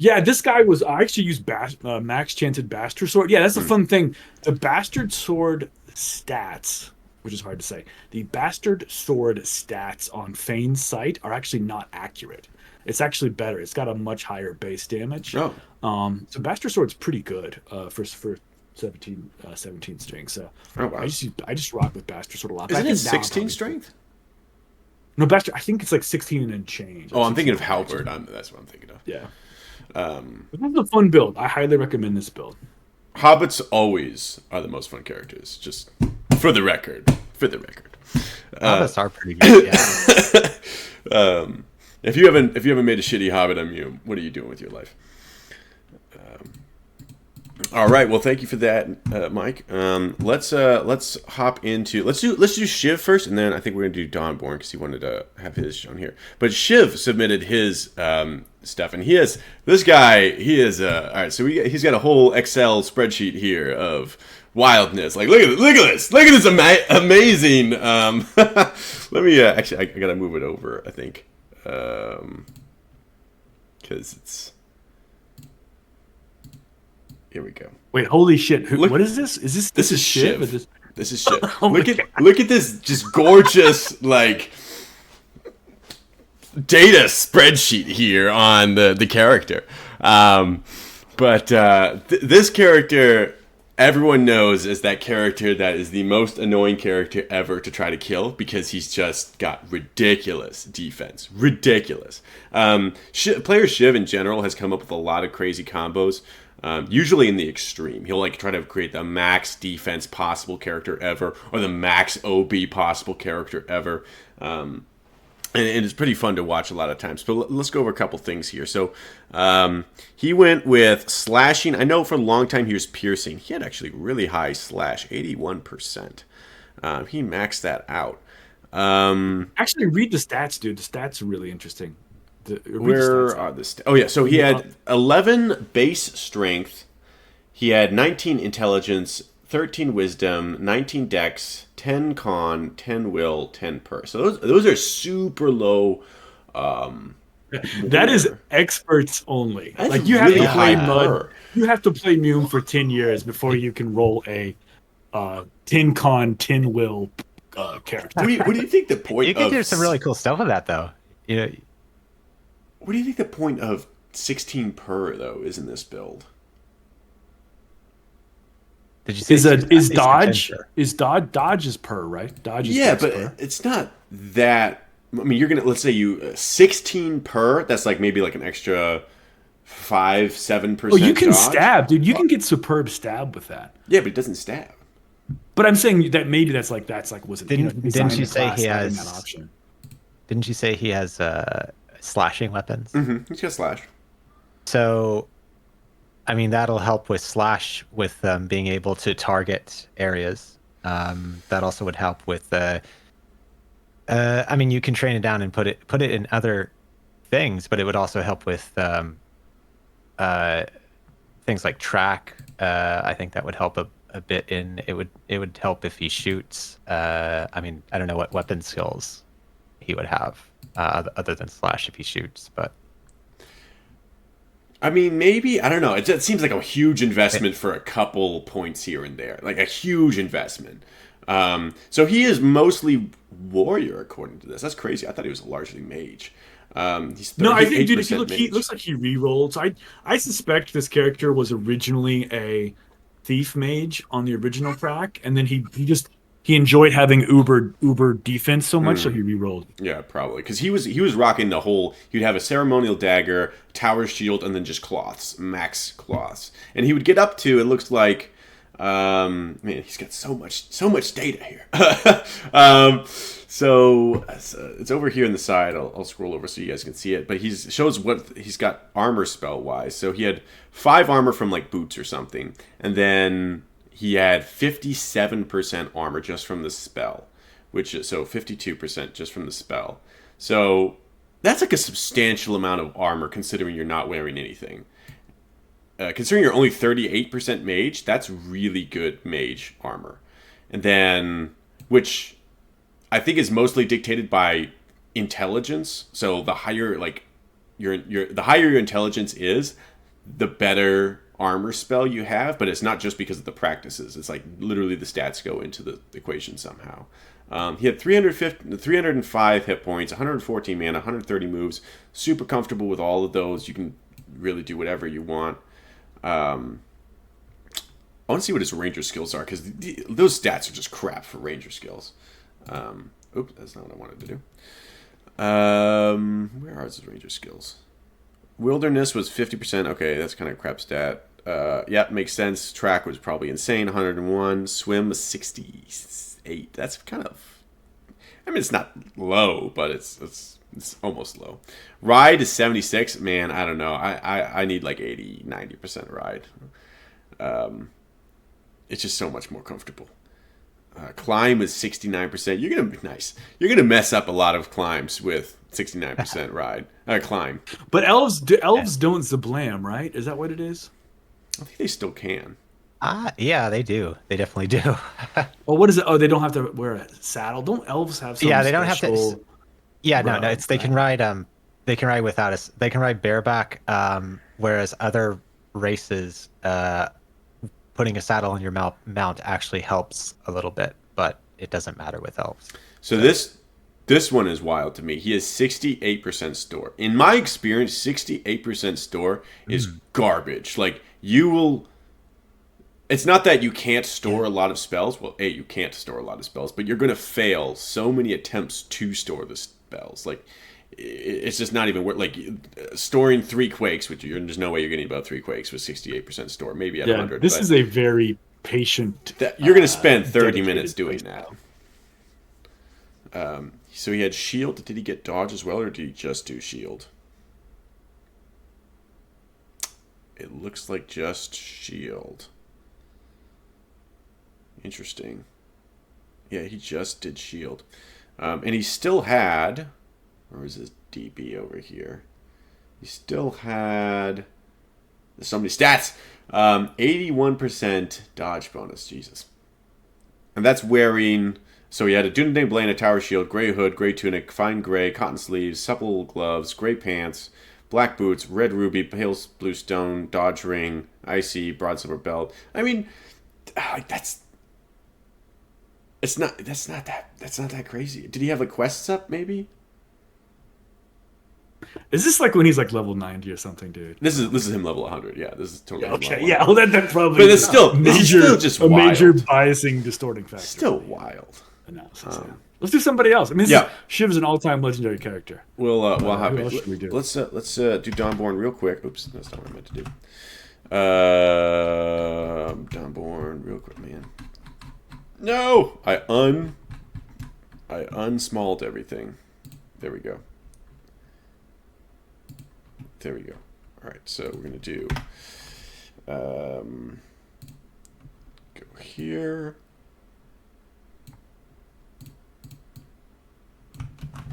Yeah, this guy I actually used max chanted Bastard Sword. Yeah, that's the fun thing. The Bastard Sword stats, which is hard to say, the Bastard Sword stats on Fane's site are actually not accurate. It's actually better. It's got a much higher base damage. Oh. So Bastard Sword's pretty good for 17 strength. So wow. I just rock with Bastard Sword a lot. Isn't it 16 strength? No, Bastard. I think it's like 16 and change. Oh, I'm thinking of Halberd. That's what I'm thinking of. Yeah. This is a fun build. I highly recommend this build. Hobbits always are the most fun characters. Just for the record. Hobbits are pretty good. Yeah. If you haven't made a shitty Hobbit on MUME, what are you doing with your life? All right. Well, thank you for that, Mike. Let's hop into let's do Shiv first, and then I think we're gonna do Dawnreborn because he wanted to have his shown here. But Shiv submitted his stuff, and he is all right. So he's got a whole Excel spreadsheet here of wildness. Like look at this amazing. Let me actually I gotta move it over. I think because it's. Here we go. Wait, holy shit! What is this? This is Shiv? Shiv. This is Shiv. Oh look at this just gorgeous like data spreadsheet here on the character. This character, everyone knows, is that character that is the most annoying character ever to try to kill because he's just got ridiculous defense. Ridiculous. Player Shiv in general has come up with a lot of crazy combos. Usually in the extreme. He'll like try to create the max defense possible character ever, or the max OB possible character ever. And it's pretty fun to watch a lot of times. But let's go over a couple things here. So he went with slashing. I know for a long time he was piercing. He had actually really high slash, 81%. He maxed that out. Actually, read the stats, dude. The stats are really interesting. Where are the stats? Oh, yeah. So he had 11 base strength. He had 19 intelligence, 13 wisdom, 19 dex, 10 con, 10 will, 10 per. So those are super low. That is experts only. That's like you really have to play high Mud. per. You have to play MUME for 10 years before you can roll a 10 con, 10 will character. What do you think the point You can of... do some really cool stuff with that, though. You know, What do you think the point of 16 per, though, is in this build? did you say Is dodge is per, right? Dodge is Yeah, dex but per. it's not that... I mean, you're going to... Let's say you... 16 per, that's like maybe like an extra 5-7% Oh, you can dodge. stab, dude. You can get superb stab with that. Yeah, but it doesn't stab. But I'm saying that maybe that's like was it? Didn't you say he has that option? Didn't you say he has slashing weapons? Mm-hmm. He's got slash. So, I mean, that'll help with slash with being able to target areas. That also would help with. I mean, you can train it down and put it in other things, but it would also help with things like track. I think that would help a bit in it would help if he shoots. I mean, I don't know what weapon skills he would have other than slash if he shoots, but I mean, maybe, I don't know. It seems like a huge investment for a couple points here and there. Like a huge investment. So he is mostly warrior, according to this. That's crazy. I thought he was largely mage. He's 38% No, I think, dude, if you look, mage. he looks like he re-rolled. So I suspect this character was originally a thief mage on the original track, and then he enjoyed having uber defense so much, so he re-rolled. Yeah, probably because he was rocking the whole. He'd have a ceremonial dagger, tower shield, and then just cloths, max cloths, and he would get up to. It looks like, man, he's got so much data here. So it's over here on the side. I'll scroll over so you guys can see it. But shows what he's got armor spell wise. So he had 5 armor from like boots or something, and then he had 57% armor just from the spell, which is so 52% just from the spell. So that's like a substantial amount of armor considering you're not wearing anything. Considering you're only 38% mage, that's really good mage armor. And then, which I think is mostly dictated by intelligence. So the higher like the higher your intelligence is, the better armor spell you have, but it's not just because of the practices. It's like literally the stats go into the equation somehow. He had 305 hit points, 114 mana, 130 moves. Super comfortable with all of those. You can really do whatever you want. I want to see what his ranger skills are, because those stats are just crap for ranger skills. Oops, that's not what I wanted to do. Where are his ranger skills? Wilderness was 50%. Okay, that's kind of crap stat. Yeah, makes sense. Track was probably insane, 101. Swim was 68. That's kind of... I mean, it's not low, but it's almost low. Ride is 76. Man, I don't know. I need like 80, 90% ride. It's just so much more comfortable. Climb is 69%. You're gonna be nice. You're gonna mess up a lot of climbs with 69% ride. Climb. But elves don't zablam, right? Is that what it is? I think they still can. Yeah, they do. They definitely do. Well, what is it? Oh, they don't have to wear a saddle. Don't elves have some Yeah, they don't special... have to. Yeah, no, Bro, it's they can ride without us. They can ride bareback. Whereas other races, putting a saddle on your mount actually helps a little bit, but it doesn't matter with elves. So this one is wild to me. He has 68% store. In my experience, 68% store is garbage. Like you will. It's not that you can't store a lot of spells. Well, you can't store a lot of spells, but you're going to fail so many attempts to store the spells. Like it's just not even worth. Like storing 3 quakes, which there's no way you're getting about 3 quakes with 68% store. Maybe at 100. This is a very patient. You're going to spend 30 dedicated minutes doing playstyle. that. So he had shield. Did he get dodge as well, or did he just do shield? It looks like just shield. Interesting. Yeah, he just did shield. And he still had... Where is his DB over here? He still had... There's so many stats! 81% dodge bonus. Jesus. And that's wearing... So he had a Duindel blade, a tower shield, gray hood, gray tunic, fine gray, cotton sleeves, supple gloves, gray pants, black boots, red ruby, pale blue stone, dodge ring, icy, broad silver belt. I mean, that's not that crazy. Did he have like quests up? Maybe. Is this like when he's like level 90 or something, dude? This is him level 100. Yeah, this is totally. Okay, yeah. Well, that probably. But it's still just a wild. major biasing, distorting factor. Still wild. Analysis. Let's do somebody else. I mean, yeah. Shiv's an all-time legendary character. We'll have who it. else should we do? Let's do Dawnreborn real quick. Oops, that's not what I meant to do. Dawnreborn real quick, man. No, I unsmalled everything. There we go. There we go. All right, so we're gonna do go here.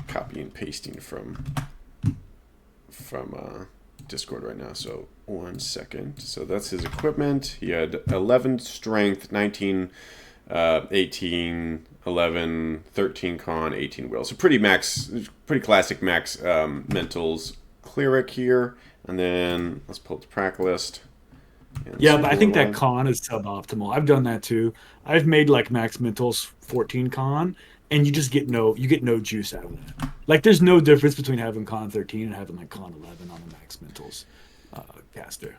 Copy and pasting from Discord right now. So 1 second. So that's his equipment. He had 11 strength, 19, 18, 11, 13 con, 18 will. So pretty classic max mentals cleric here. And then let's pull up the prac list. Yeah, but I think that con is suboptimal. I've done that too. I've made like max mentals 14 con. And you just get no juice out of that. Like, there's no difference between having con 13 and having like con 11 on the max mentals caster.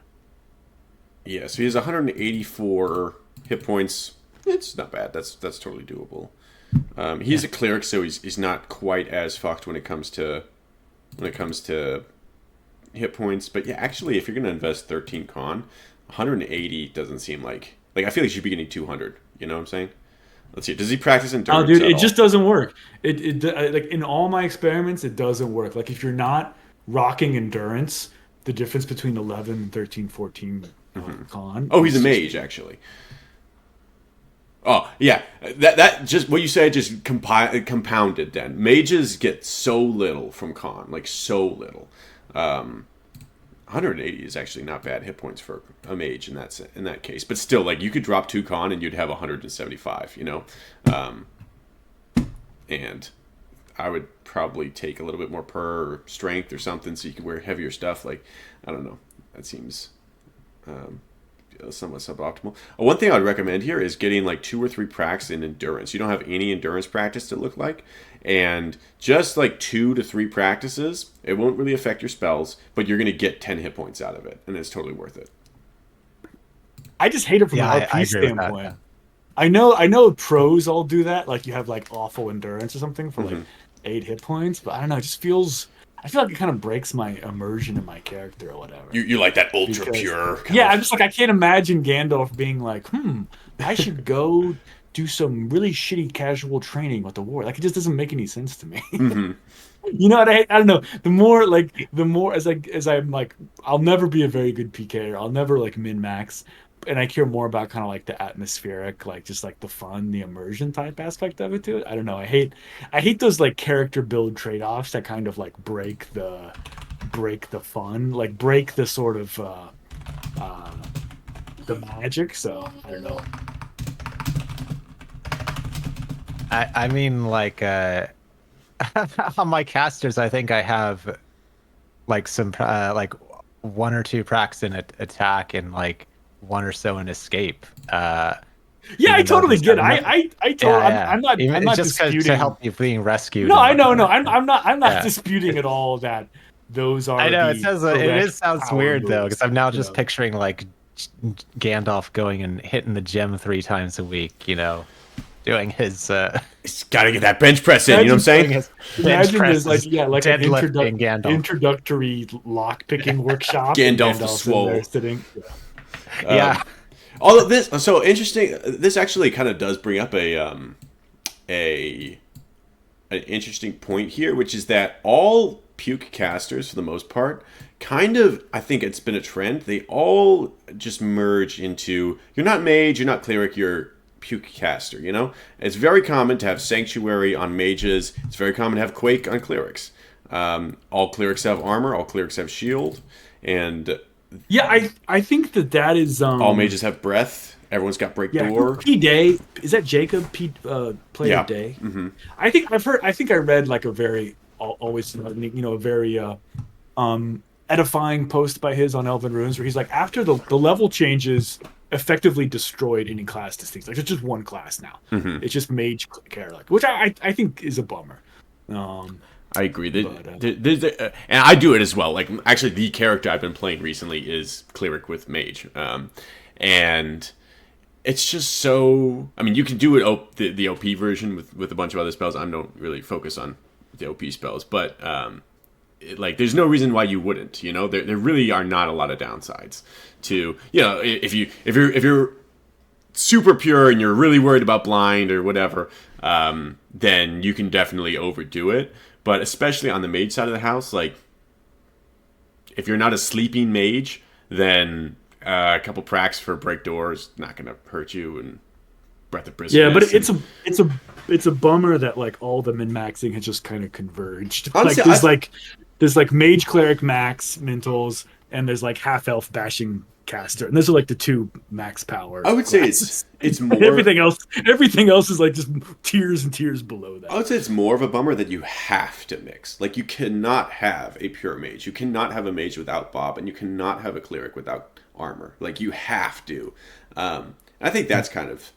Yeah, so he has 184 hit points. It's not bad. That's totally doable. He's a cleric, so he's not quite as fucked when it comes to hit points. But yeah, actually, if you're gonna invest 13 con, 180 doesn't seem like I feel like you should be getting 200. You know what I'm saying? Let's see. Does he practice endurance? Oh, dude, it just doesn't work. It like in all my experiments, it doesn't work. Like if you're not rocking endurance, the difference between 11 and 13, 14 con. Oh, he's a mage actually. Oh yeah, that just what you said just compounded. Then mages get so little from con, like so little. 180 is actually not bad hit points for a mage in that case, but still, like you could drop 2 con and you'd have 175, you know, and I would probably take a little bit more per strength or something so you could wear heavier stuff. Like I don't know, that seems somewhat suboptimal. One thing I'd recommend here is getting like 2 or 3 pracs in endurance. You don't have any endurance practice to look like, and just like 2 to 3 practices, it won't really affect your spells, but you're going to get 10 hit points out of it, and it's totally worth it. I just hate it from an RP standpoint. I know pros all do that, like you have like awful endurance or something for like 8 hit points, but I don't know, it just feels... I feel like it kind of breaks my immersion in my character or whatever. You like that ultra pure? I'm just like, I can't imagine Gandalf being like, I should go do some really shitty casual training with the war. Like, it just doesn't make any sense to me. You know what I don't know. The more as I'm like, I'll never be a very good PK. I'll never like min max. And I care more about kind of like the atmospheric, like just like the fun, the immersion type aspect of it too. I don't know. I hate those like character build trade-offs that kind of like break the fun, like break the sort of the magic. So I don't know. I mean, like on my casters, I think I have like some like one or two pracs in attack and like one or so in escape. Yeah, I Even though totally these get. have no- I totally. yeah, yeah. I'm not. Even, I'm it's not just 'cause disputing. to help you being rescued. No, and I know. No, whatnot. I'm not. I'm not Yeah. disputing at all that those I are know it the says correct sounds power weird though, moves, because I'm now you just know. picturing like Gandalf going and hitting the gym 3 times a week. Doing his He's got to get that bench press in. You know what I'm doing saying? his bench Imagine there's like presses, like an deadlifting Gandalf. introductory lock picking workshop, and Gandalf the Gandalf's in there Swole. sitting. Yeah, All of this so interesting. This actually kind of does bring up a an interesting point here, which is that all puke casters, for the most part, kind of, I think it's been a trend. They all just merge into, you're not mage, you're not cleric, you're puke caster. It's very common to have sanctuary on mages. It's very common to have quake on clerics. All clerics have armor. All clerics have shield, and Yeah, I think that is all mages have breath. Everyone's got break yeah. door. P Day, is that Jacob P Player Yeah. Day? I think I read like a very always a very edifying post by his on Elven Runes where he's like, after the level changes effectively destroyed any class distinction. Like it's just one class now. It's just mage cleric, which I think is a bummer. I agree. And I do it as well. Like, actually, the character I've been playing recently is cleric with mage, and it's just so. I mean, you can do it the OP version with a bunch of other spells. I don't really focus on the OP spells, but there's no reason why you wouldn't. There really are not a lot of downsides to if you're super pure and you're really worried about blind or whatever, then you can definitely overdo it. But especially on the mage side of the house, like, if you're not a sleeping mage, then a couple pracs for break doors not going to hurt you, and breath of brisket. Yeah, but it's a bummer that like all the min maxing has just kind of converged. Honestly, There's like mage cleric max mentals, and there's like half elf bashing caster, and those are like the two max power. I would say classes. it's more. Everything else is like just tiers and tiers below that. I would say it's more of a bummer that you have to mix. Like, you cannot have a pure mage. You cannot have a mage without Bob, and you cannot have a cleric without armor. Like, you have to. I think that's kind of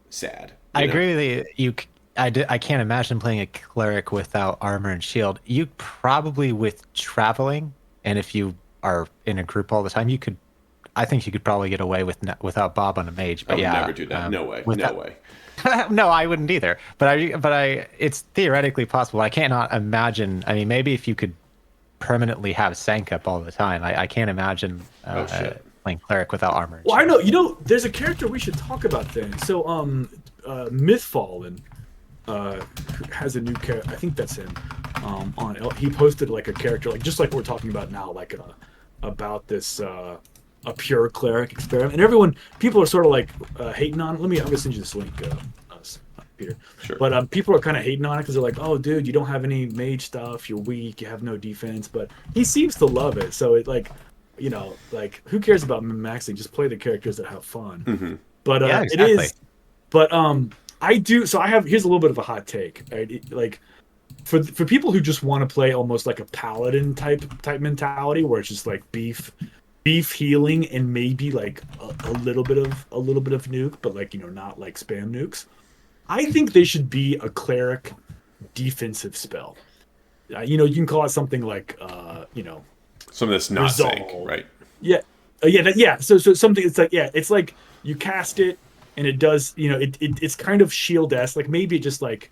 sad. I agree with you. I can't imagine playing a cleric without armor and shield. You probably, with traveling, and if you are in a group all the time, I think you could probably get away without Bob on a mage. But I would never do that. No way. No way. No, I wouldn't either. But it's theoretically possible. I cannot imagine. I mean, maybe if you could permanently have Sank up all the time, I can't imagine playing cleric without armor. Well, I know. There's a character we should talk about then. So, Mythfallen has a new character. I think that's him. He posted like a character, like just like we're talking about now, like about this a pure cleric experiment, and people are sort of like hating on it. I'm gonna send you this link, Peter. Sure. But people are kind of hating on it because they're like, oh, dude, you don't have any mage stuff. You're weak. You have no defense. But he seems to love it. So it like who cares about maxing? Just play the characters that have fun. Mm-hmm. But yeah, exactly. it is. But I do. So here's a little bit of a hot take. Right? For people who just want to play almost like a paladin type mentality, where it's just like beef healing and maybe like a little bit of nuke, but like not like spam nukes. I think they should be a cleric defensive spell. You can call it something like something that's not Resolve. Sank, right? Yeah. So something. It's like you cast it and it does. It's kind of shield-esque. Like maybe it just like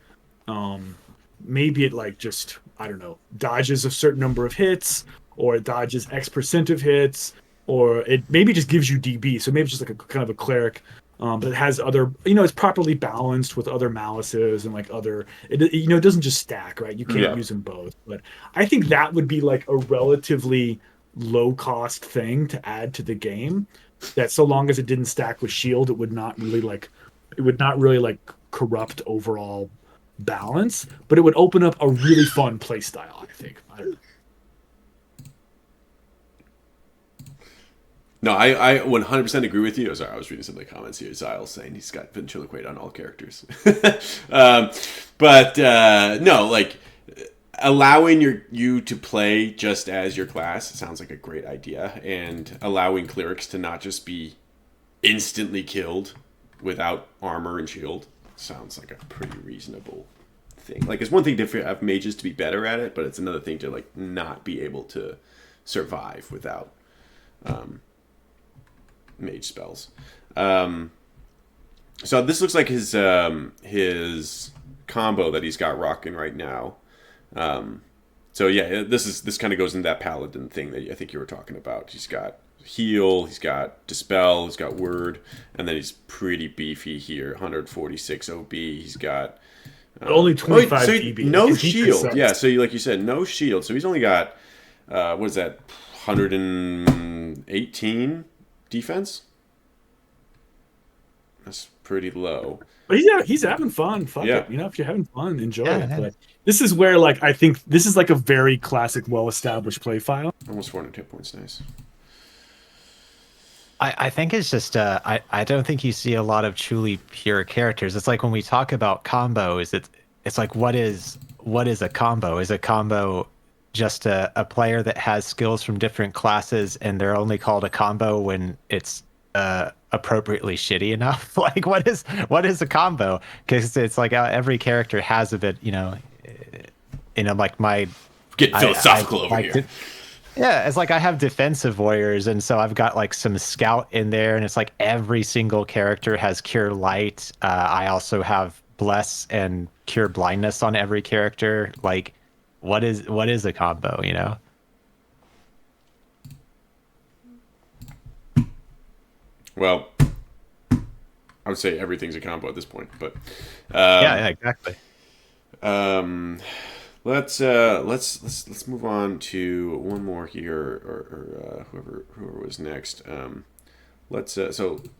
maybe it like just, I don't know, dodges a certain number of hits, or it dodges X% of hits, or it maybe just gives you DB. So maybe it's just like a kind of a cleric, but it has other, it's properly balanced with other malices and like other, it doesn't just stack, right? You can't use them both. But I think that would be like a relatively low cost thing to add to the game, that so long as it didn't stack with shield, it would not really corrupt overall balance, but it would open up a really fun play style, I think. I don't know. No, I 100% agree with you. Sorry, I was reading some of the comments here. Zyle's saying he's got ventriloquate on all characters. No, like allowing you to play just as your class sounds like a great idea, and allowing clerics to not just be instantly killed without armor and shield sounds like a pretty reasonable thing. Like, it's one thing to have mages to be better at it, but it's another thing to like not be able to survive without mage spells. So this looks like his combo that he's got rocking right now. So yeah, this kind of goes into that paladin thing that I think you were talking about. He's got heal, he's got dispel, he's got word, and then he's pretty beefy here. 146 OB. He's got only 25 DB. No shield. Yeah, so like you said, no shield. So he's only got what is that? 118 defense. That's pretty low. But he's having fun. Fuck it. You know, if you're having fun, enjoy it. Yeah. But this is where, like, I think this is like a very classic, well-established play file. Almost 400 hit points. Nice. I think it's just I don't think you see a lot of truly pure characters. It's like when we talk about combos, it's like what is a combo? Is a combo just a player that has skills from different classes and they're only called a combo when it's appropriately shitty enough? Like what is a combo? Because it's like every character has a bit, like my get philosophical over here. Yeah, it's like I have defensive warriors, and so I've got like some scout in there, and it's like every single character has cure light. I also have bless and cure blindness on every character. Like, what is a combo? Well, I would say everything's a combo at this point, but yeah, exactly. Let's move on to one more here, or whoever was next. So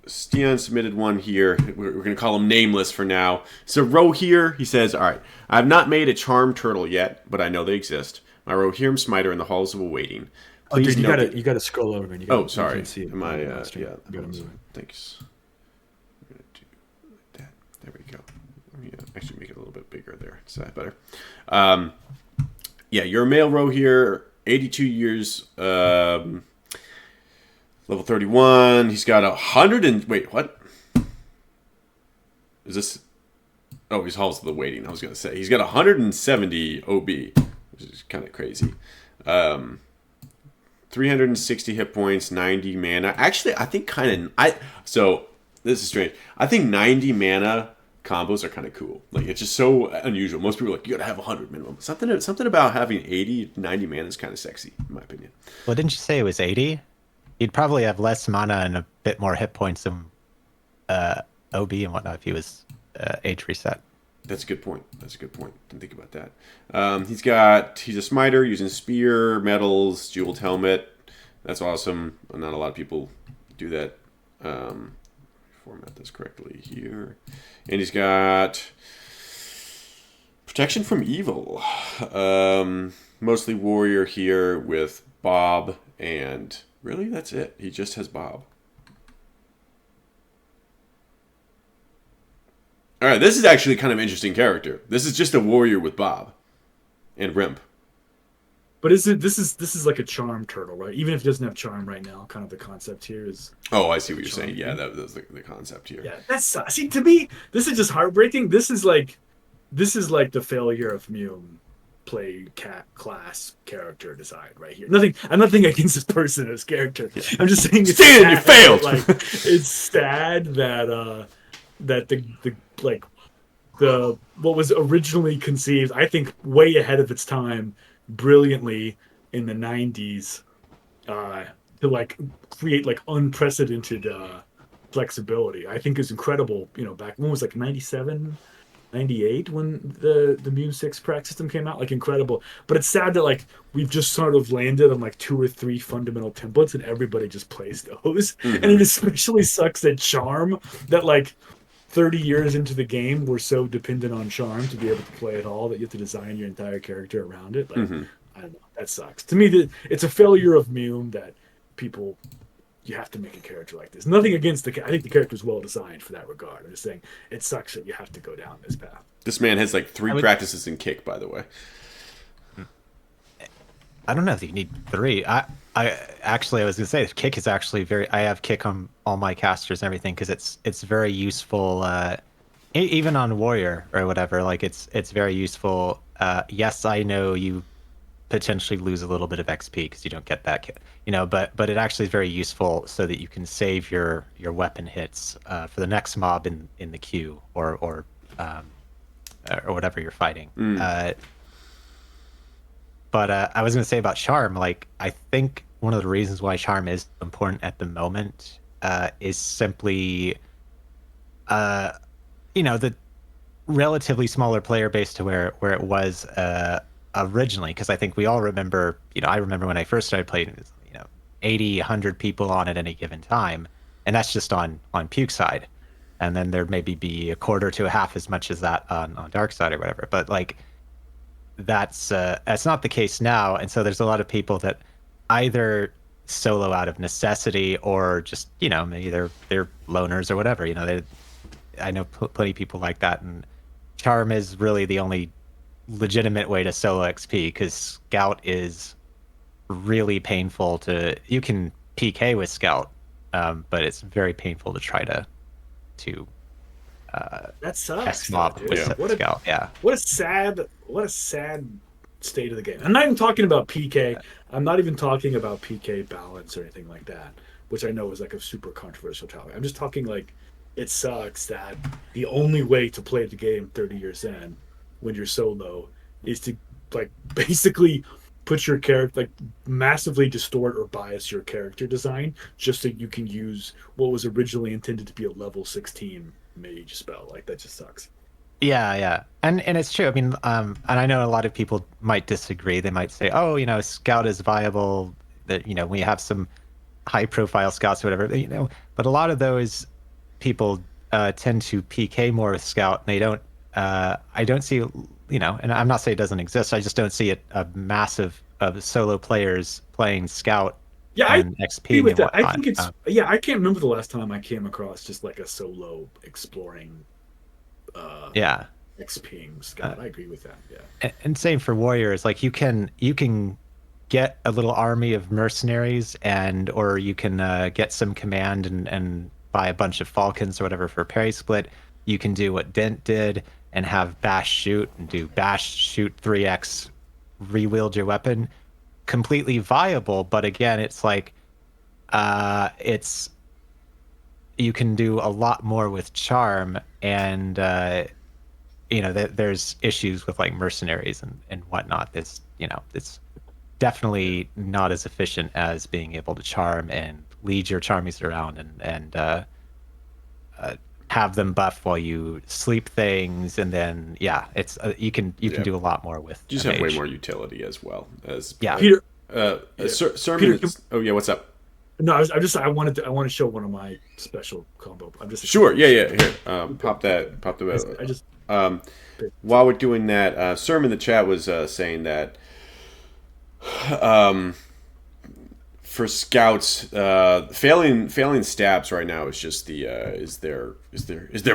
Stian submitted one here. We're going to call him nameless for now. So Rohir, he says, all right, I've not made a charm turtle yet, but I know they exist. My Rohirrim smiter in the halls of awaiting. Oh, dude, you gotta scroll over and sorry. See it. Am I? Yeah, Gotta move it. Thanks. I'm gonna do that. There we go. Actually make it a little bit bigger there. Is that better? Yeah, you're a male row here, 82 years, level 31. He's got 100 and... Wait, what? Is this... Oh, he's halls of the waiting. I was going to say. He's got 170 OB, which is kind of crazy. 360 hit points, 90 mana. Actually, I think So, this is strange. I think 90 mana combos are kind of cool. Like, it's just so unusual. Most people are like, you gotta have 100 minimum. Something about having 80, 90 mana is kind of sexy, in my opinion. Well, didn't you say it was 80? You'd probably have less mana and a bit more hit points than OB and whatnot if he was age reset. That's a good point. Didn't think about that. He's a smiter using spear, metals, jeweled helmet. That's awesome. Not a lot of people do that. Format this correctly here. And he's got protection from evil. Mostly warrior here with Bob, and really that's it. He just has Bob. All right, this is actually kind of interesting character. This is just a warrior with Bob and Rimp. But this is like a charm turtle, right? Even if it doesn't have charm right now, kind of the concept here is. Oh, I see what you're saying. Yeah, that's the concept here. Yeah, see, to me, this is just heartbreaking. This is like the failure of MUME play class character design right here. I'm nothing against this person as character. Yeah. I'm just saying it's Stan, you failed. Like, it's sad that the what was originally conceived, I think, way ahead of its time, brilliantly in the 90s, to like create like unprecedented flexibility. I think is incredible. Back when it was like 97, 98 when the MUME 6 prac system came out, like incredible. But it's sad that like we've just sort of landed on like 2 or 3 fundamental templates and everybody just plays those. Mm-hmm. And it especially sucks that charm, that like 30 years into the game, we're so dependent on charm to be able to play it all that you have to design your entire character around it. Like, I don't know. That sucks. To me, it's a failure of MUME that people, you have to make a character like this. Nothing against I think the character is well designed for that regard. I'm just saying it sucks that you have to go down this path. This man has like 3 practices in kick, by the way. I don't know if you need 3. I actually, I was gonna say kick is actually I have kick on all my casters and everything because it's very useful. Even on warrior or whatever, like it's very useful. Yes, I know you potentially lose a little bit of XP because you don't get that kit, but it actually is very useful so that you can save your weapon hits for the next mob in the queue or whatever you're fighting. But I was going to say about charm, like I think one of the reasons why charm is important at the moment is simply the relatively smaller player base to where it was originally, because I think we all remember, I remember when I first started playing, 80, 100 people on at any given time, and that's just on Puke side, and then there maybe be a quarter to a half as much as that on Dark side or whatever. But like that's not the case now, and so there's a lot of people that either solo out of necessity or just maybe they're loners or whatever. I know plenty of people like that, and charm is really the only legitimate way to solo XP, because scout is really painful you can PK with scout, but it's very painful to try to that sucks. Mob with scout. What a sad state of the game. I'm not even talking about PK. I'm not even talking about PK balance or anything like that, which I know is like a super controversial topic. I'm just talking like it sucks that the only way to play the game 30 years in when you're solo is to like basically put your character, like massively distort or bias your character design just so you can use what was originally intended to be a level 16 mage spell. Like that just sucks. Yeah. And it's true. I mean, and I know a lot of people might disagree. They might say, oh, scout is viable, that, we have some high profile scouts or whatever, but a lot of those people tend to PK more with scout, and they don't, I don't see, and I'm not saying it doesn't exist. I just don't see a massive of solo players playing scout. Yeah, and I XP agree with that. whatnot. I think it's I can't remember the last time I came across just like a solo exploring XPing scout. I agree with that. Yeah. And same for warriors. Like you can get a little army of mercenaries, or you can get some command and buy a bunch of falcons or whatever for parry split. You can do what Dent did and have bash shoot and do bash shoot 3x, rewield your weapon. Completely viable, but again, it's like you can do a lot more with charm, and there's issues with like mercenaries and whatnot. It's definitely not as efficient as being able to charm and lead your charmies around and have them buff while you sleep things, and then it's you can do a lot more with. You just have way more utility as well as Peter. Sermon. Peter, oh yeah, what's up? No, I wanted to show one of my special combo. I'm just sure. Yeah. Here, pop the. I just. While we're doing that, Sermon in the chat was saying that. For scouts, failing stabs right now is just the is their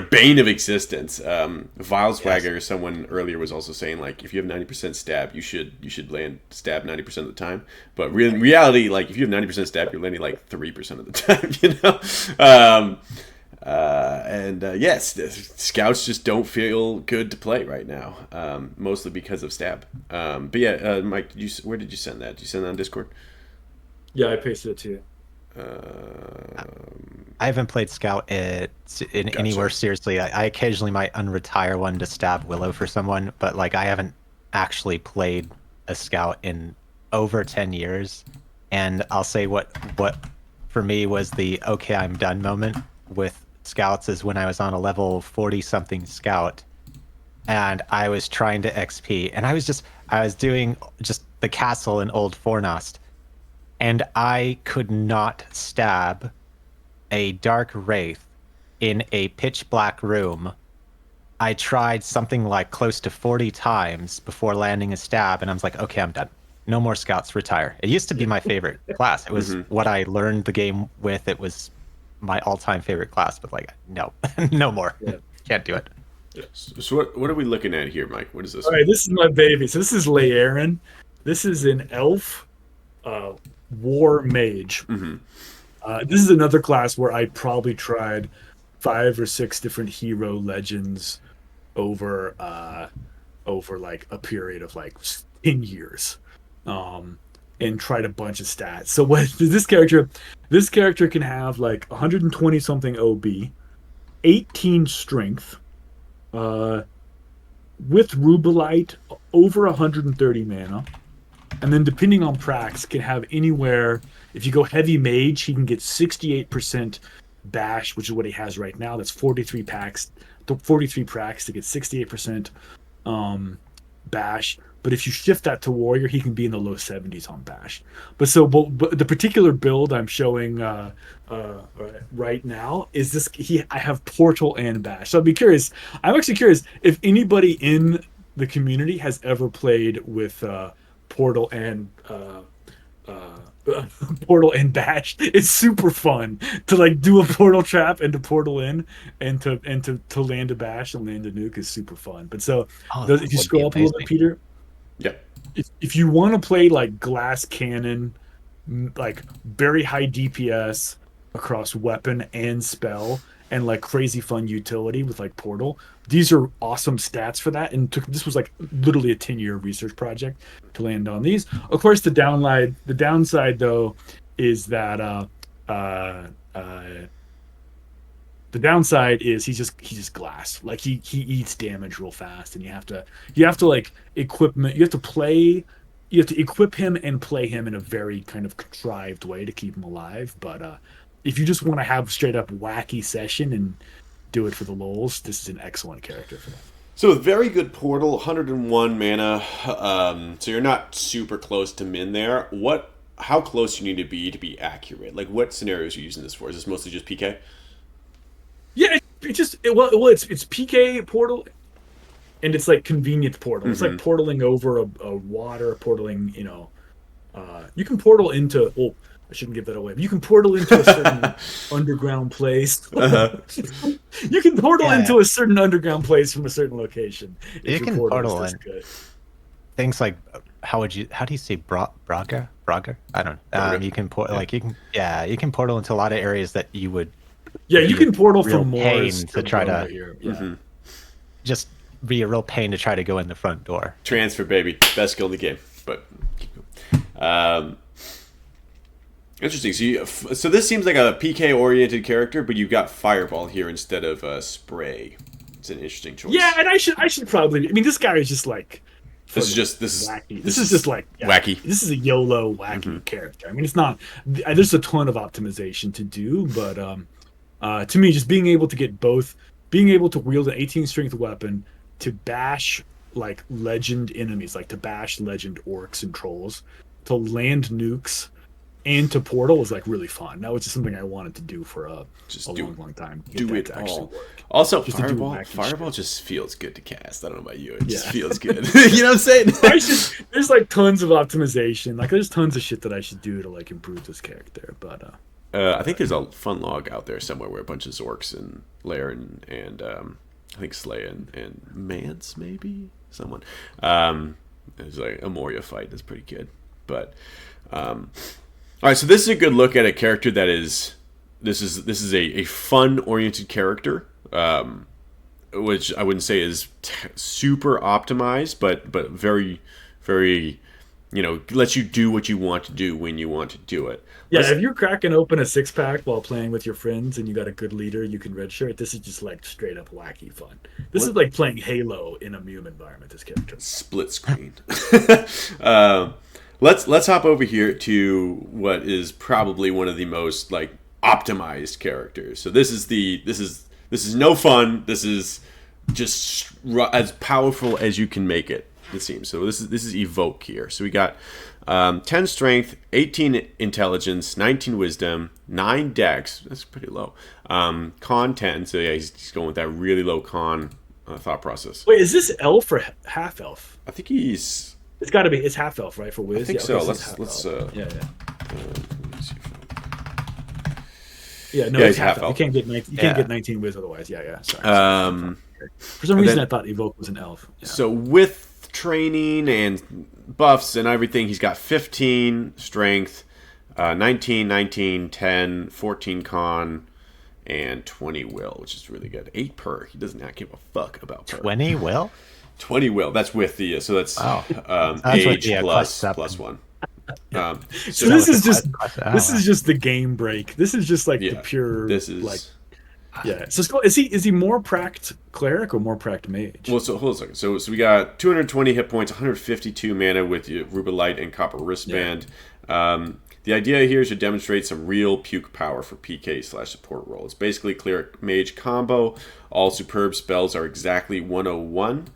bane of existence. Vileswagger or someone earlier was also saying like if you have 90% stab, you should land stab 90% of the time. But in reality, like if you have 90% stab, you're landing like 3% of the time. Yes, scouts just don't feel good to play right now, mostly because of stab. But yeah, Mike, where did you send that? Did you send that on Discord? Yeah, I pasted it to you. I haven't played Scout anywhere seriously. I occasionally might unretire one to stab Willow for someone, but like I haven't actually played a Scout in over 10 years. And I'll say what for me was the okay, I'm done moment with Scouts is when I was on a level 40-something Scout, and I was trying to XP, and I was doing just the castle in Old Fornost. And I could not stab a Dark Wraith in a pitch black room. I tried something like close to 40 times before landing a stab, and I was like, okay, I'm done. no more scouts, retire. It used to be my favorite class. It was what I learned the game with. It was my all-time favorite class, but like, no, no more. Yeah. Can't do it. So what are we looking at here, Mike? What is this? All right, this is my baby. So this is Laeren. This is an elf war mage. This is another class where I probably tried 5 or 6 different hero legends over like a period of like 10 years, and tried a bunch of stats. So what this character can have like 120 something OB, 18 strength, with Rubelite over 130 mana, and then depending on prax can have anywhere. If you go heavy mage, he can get 68% bash, which is what he has right now. That's 43 prax to get 68% bash. But if you shift that to warrior, he can be in the low 70s on bash. But the particular build I'm showing right now is this. I have portal and bash. So I'm actually curious if anybody in the community has ever played with portal and bash. It's super fun to like do a portal trap and to portal in and to land a bash and land a nuke is super fun. But if you scroll up a little bit, Peter, if you want to play like glass cannon, like very high DPS across weapon and spell, and like crazy fun utility with like portal, these are awesome stats for that. And this was like literally a 10-year research project to land on these. Of course, the downside though is that the downside is he's just glass. Like he eats damage real fast, and you have to like equipment. You have to equip him and play him in a very kind of contrived way to keep him alive. But if you just want to have straight up wacky session and do it for the lols, this is an excellent character for that. So very good portal, 101 mana. So you're not super close to min there. How close you need to be accurate? Like what scenarios are you using this for? Is this mostly just PK? Yeah, it's PK portal, and it's like convenient portal. It's like portaling over a water, portaling. You can portal into. Oh, I shouldn't give that away. But you can portal into a certain underground place. You can portal into a certain underground place from a certain location. You can portal in things like how do you say Braga? I don't know. You can you can portal into a lot of areas that you would. Yeah, you can portal from pain Mars to try to just be a real pain to try to go in the front door. Transfer, baby, best skill in the game. But interesting. So this seems like a PK oriented character, but you've got Fireball here instead of spray. It's an interesting choice. Yeah, and I should probably. I mean, this guy is just like. This is wacky. This is just like wacky. This is a YOLO wacky character. I mean, it's not. There's a ton of optimization to do, but to me, just being able to get both, being able to wield an 18 strength weapon to bash like legend enemies, like to bash legend orcs and trolls, to land nukes, and to portal is like really fun. That was just something I wanted to do for a long time. Do it all. Also, Fireball just feels good to cast. I don't know about you. It just feels good. You know what I'm saying? There's like tons of optimization. Like there's tons of shit that I should do to like improve this character. But I think there's a fun log out there somewhere where a bunch of Zorks and Laeren and I think Slay and Mance maybe someone. There's like a Moria fight that's pretty good. But all right, so this is a good look at a character that is this is a fun oriented character, which I wouldn't say is super optimized, but very very lets you do what you want to do when you want to do it. Yeah, if you're cracking open a 6-pack while playing with your friends and you got a good leader, you can redshirt. This is just like straight up wacky fun. This is like playing Halo in a MUME environment. This character. Split screen. Let's hop over here to what is probably one of the most like optimized characters. So this is no fun. This is just as powerful as you can make it. It seems. So this is Evoque here. So we got 10 strength, 18 intelligence, 19 wisdom, 9 dex. That's pretty low. Con 10. So yeah, he's going with that really low con thought process. Wait, is this elf or half elf? I think he's It's got to be. It's half elf, right? For Wiz. I think yeah, so. okay, Let's yeah. let me see Yeah, no, Yeah, it's he's half half elf. elf. You can't get 19. You can't get 19 Wiz otherwise. Yeah. Sorry. For some and reason, then- I thought Evoque was an elf. Yeah. So with training and buffs and everything, he's got 15 strength, 19, 10, 14 con, and 20 will, which is really good. 8 per. He does not give a fuck about per. 20 will? 20 will. That's with the so that's Wow. That's age with the, plus 1. So this is just Oh, this wow. is just the game break. This is just like the pure. This is like yeah. So is he more pract cleric or more pract mage? Well, so hold on a second. So we got 220 hit points, 152 mana with Rubelite and Copper Wristband. The idea here is to demonstrate some real puke power for PK/support role. It's basically cleric mage combo. All superb spells are exactly 101.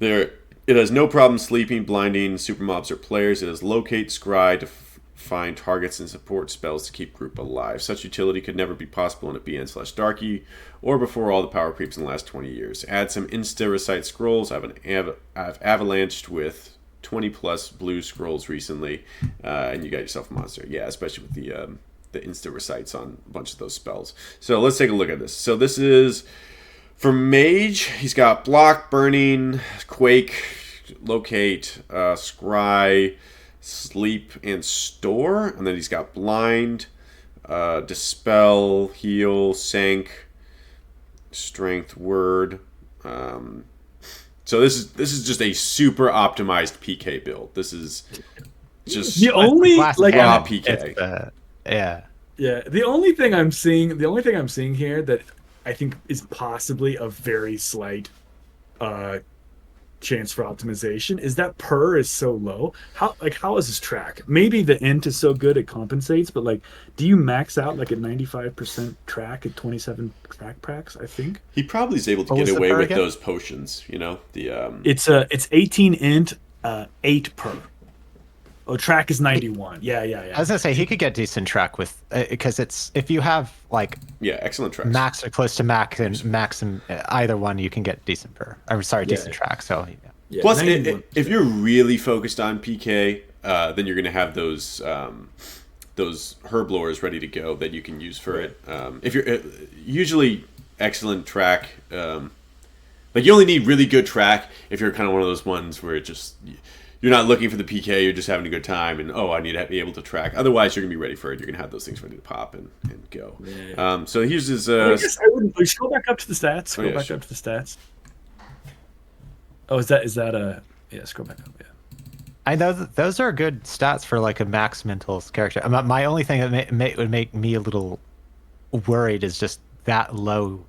It has no problem sleeping, blinding super mobs or players. It has locate, scry to find targets and support spells to keep group alive. Such utility could never be possible in a BN/Darky or before all the power creeps in the last 20 years. Add some insta-recite scrolls. I've avalanched with 20 plus blue scrolls recently, and you got yourself a monster. Yeah, especially with the insta-recites on a bunch of those spells. So let's take a look at this. So this is... For mage, he's got block, burning, quake, locate, scry, sleep, and store. And then he's got blind, dispel, heal, sank, strength, word. So this is just a super optimized PK build. This is just the only Classic like raw canon. PK. Yeah. yeah. The only thing I'm seeing here that I think is possibly a very slight chance for optimization is that per is so low. How is this track? Maybe the int is so good it compensates, but like, do you max out like at 95% track at 27 track packs? I think He probably is able to What get was the away per with again? those potions. You know the it's 18 int, 8 per. Oh, track is 91. Yeah. I was gonna say he could get decent track with because it's if you have like excellent tracks. max or close to max and either one you can get decent per. I'm sorry, decent track. So Yeah, Plus, 91. if you're really focused on PK, then you're going to have those herblores ready to go that you can use for it. If you're usually excellent track, like you only need really good track if you're kind of one of those ones where it just you're not looking for the PK, you're just having a good time, and I need to be able to track. Otherwise, you're going to be ready for it. You're going to have those things ready to pop and go. Yeah. So here's his. I guess I wouldn't. Like, scroll back up to the stats. Scroll back sure. up to the stats. Oh, is that a? Yeah, scroll back up. Yeah. I know those are good stats for like a max mentals character. My only thing that would make me a little worried is just that low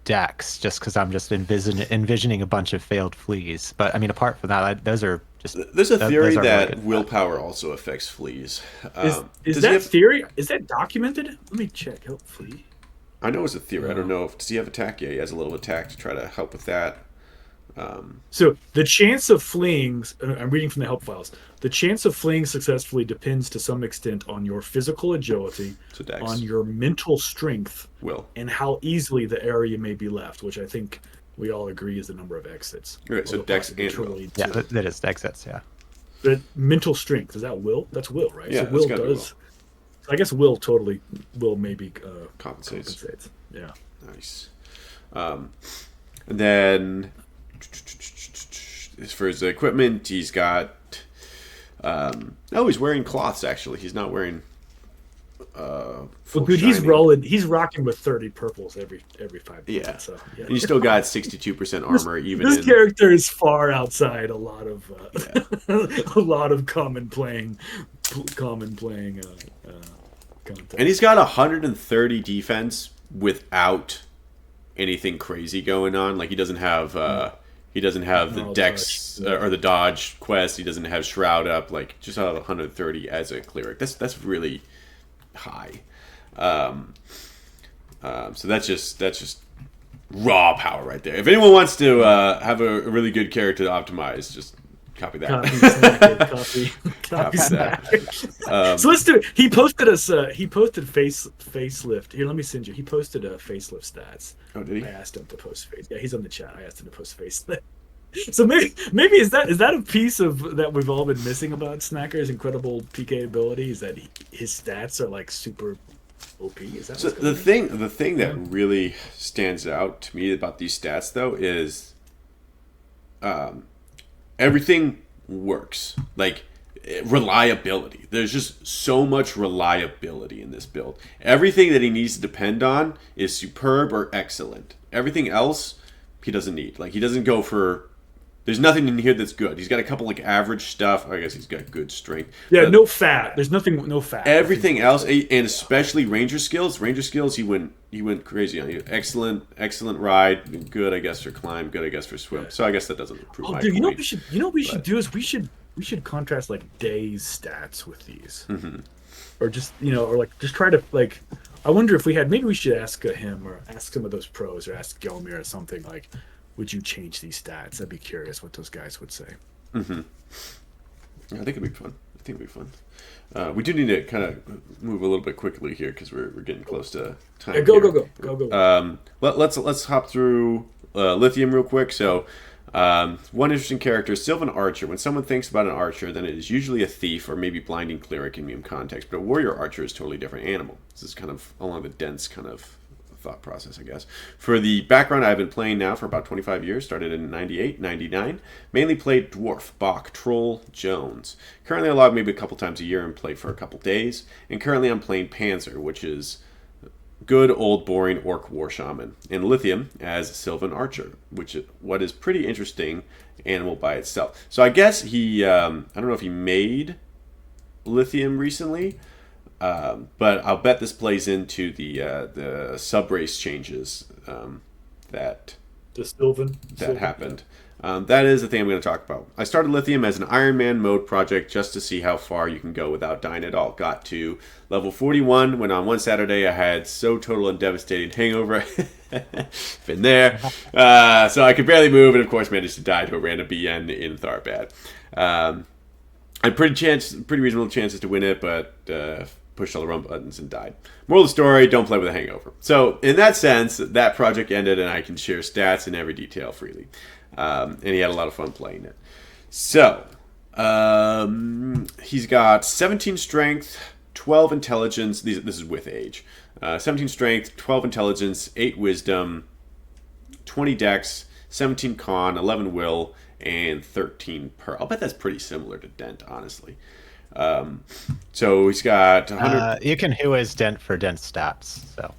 dex, just because I'm just envisioning a bunch of failed fleas. But I mean, apart from that, those are just. There's a theory those are really that good willpower also affects fleas. Is does that he have, theory? Is that documented? Let me check. Hopefully. I know it's a theory. I don't know if does he have attack? Yeah, he has a little attack to try to help with that. So the chance of fleeing, I'm reading from the help files. The chance of fleeing successfully depends to some extent on your physical agility, So dex. on your mental strength, Will. and how easily the area may be left, which I think we all agree is the number of exits. Okay, so Although dex possibly and will. truly Yeah, to- that is exits. Yeah. But mental strength, is that will? That's will, right? Yeah, so that's will gotta be does. So I guess will maybe Compensates. Yeah. Nice. And then as for his equipment, he's got. He's wearing cloths. Actually, he's not wearing. Well, dude, he's rocking with 30 purples every 5 minutes. Yeah. So, yeah. And he's still got 62% armor, even This in. character is far outside a lot of a lot of common playing content. And he's got 130 defense without anything crazy going on. Like he doesn't have the dex or the dodge quest. He doesn't have shroud up. Like just out of 130 as a cleric. That's really high. So that's just raw power right there. If anyone wants to have a really good character to optimize, just copy that. Copy that. So let's do it. He posted facelift. Here, let me send you. He posted facelift stats. Oh, did he? I asked him to post face. Yeah, he's on the chat. I asked him to post facelift. So maybe is that a piece of that we've all been missing about Snacker's incredible PK ability? Is that his stats are like super OP? Is that So what's going on? the thing that really stands out to me about these stats though is everything works. Like reliability. There's just so much reliability in this build. Everything that he needs to depend on is superb or excellent. Everything else he doesn't need. Like he doesn't go for. There's nothing in here that's good. He's got a couple like average stuff. I guess he's got good strength. Yeah, But no fat. There's nothing. No fat. everything else, and especially ranger skills. Ranger skills, he went crazy on you. Excellent ride. Good, I guess, for climb. Good, I guess, for swim. So I guess that doesn't improve Oh, my dude, you know point. what we should do is we should contrast like Day's stats with these, or just or like just try to like. I wonder if we had maybe we should ask him or ask some of those pros or ask Gelmir or something like, would you change these stats? I'd be curious what those guys would say. I think it'd be fun. I think it'd be fun. We do need to kind of move a little bit quickly here because we're getting close to time. Yeah, go, here. go. Let's hop through Lithium real quick. So, one interesting character, Sylvan Archer. When someone thinks about an archer, then it is usually a thief or maybe blinding cleric in MUME context. But a warrior archer is a totally different animal. This is kind of along the dense kind of thought process, I guess. For the background, I've been playing now for about 25 years. Started in 98, 99. Mainly played Dwarf, Bach, Troll, Jones. Currently I log maybe a couple times a year and play for a couple days. And currently I'm playing Panzer, which is good old boring orc war shaman. And Lithium as Sylvan Archer, which is what is pretty interesting animal by itself. So I guess he, I don't know if he made Lithium recently, but I'll bet this plays into the sub race changes that The Sylvan happened. That is the thing I'm going to talk about. I started Lithium as an Iron Man mode project just to see how far you can go without dying at all. Got to level 41 when on one Saturday I had so total and devastating hangover. Been there. So I could barely move and of course managed to die to a random BN in Tharbad. I had pretty reasonable chances to win it, but pushed all the wrong buttons and died. Moral of the story, don't play with a hangover. So in that sense, that project ended and I can share stats in every detail freely. And he had a lot of fun playing it. So, he's got 17 strength, 12 intelligence. This is with age. 17 strength, 12 intelligence, 8 wisdom, 20 dex, 17 con, 11 will, and 13 per. I'll bet that's pretty similar to Dent, honestly. So he's got 100. You can who is Dent for Dent stats, so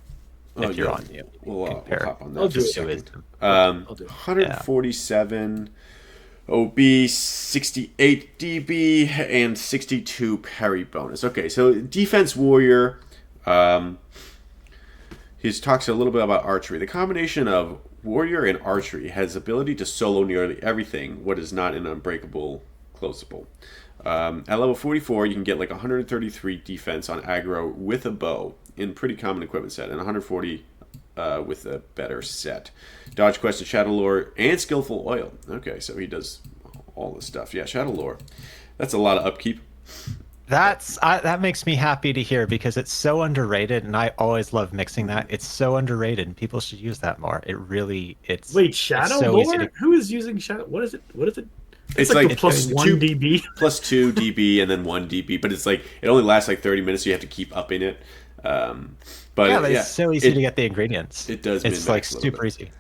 if you're on you. We'll hop on that. I'll do Just it. a second. I'll do it. 147 OB, 68 DB, and 62 parry bonus. Okay, so defense warrior. He talks a little bit about archery. The combination of warrior and archery has ability to solo nearly everything, what is not an unbreakable closable. At level 44, you can get like 133 defense on aggro with a bow in pretty common equipment set, and 140 with a better set. Dodge Quest and Shadow Lore and Skillful Oil. Okay, so he does all this stuff. Yeah, Shadow Lore. That's a lot of upkeep. That makes me happy to hear because it's so underrated, and I always love mixing that. It's so underrated, and people should use that more. It's Wait, Shadow it's so Lore? easy to- Who is using Shadow? What is it? It's like like the plus it's 1 two- DB. Plus 2 DB and then 1 DB, but it's like it only lasts like 30 minutes, so you have to keep upping it. But it's so easy to get the ingredients. It does. It's min-max like a little super bit. easy.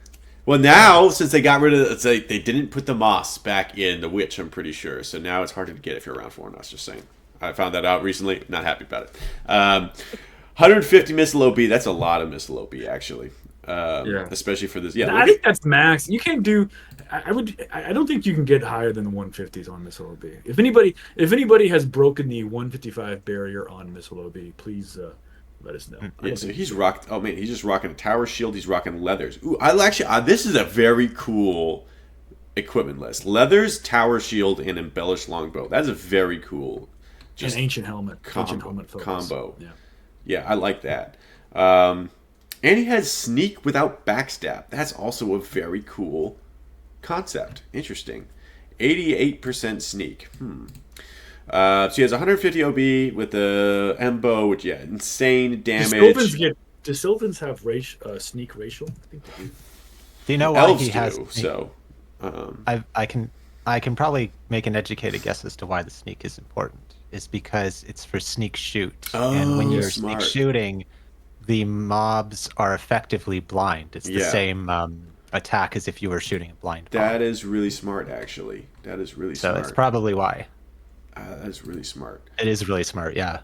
Well, now since they got rid of it's like they didn't put the moss back in the witch, I'm pretty sure. So now it's harder to get if you're around 4 moss. Just saying. I found that out recently. Not happy about it. 150 missile OB. That's a lot of missile OB actually. Yeah. Especially for this. Yeah. I think that's max. You can't do. I don't think you can get higher than the 150s on missile OB. If anybody has broken the 155 barrier on missile OB, please let us know. Yeah, so he's rocked. Oh man, he's just rocking a tower shield. He's rocking leathers. Ooh, I actually. This is a very cool equipment list. Leathers, tower shield, and embellished longbow. That's a very cool. Just an ancient helmet. Ancient helmet focus. Combo. Yeah. Yeah, I like that. And he has sneak without backstab. That's also a very cool concept. Interesting. 88% sneak. So he has 150 OB with the Embo, which insane damage. Do Sylvans have sneak racial? I think they do. Do you know why Elves he has do, sneak? so I can probably make an educated guess as to why the sneak is important. Is because it's for sneak shoot, and when you're smart. sneak shooting, the mobs are effectively blind. It's the Yeah. same attack as if you were shooting a blind mob. That is really smart, actually. That is really So smart. it's probably why. That is really smart. It is really smart, yeah.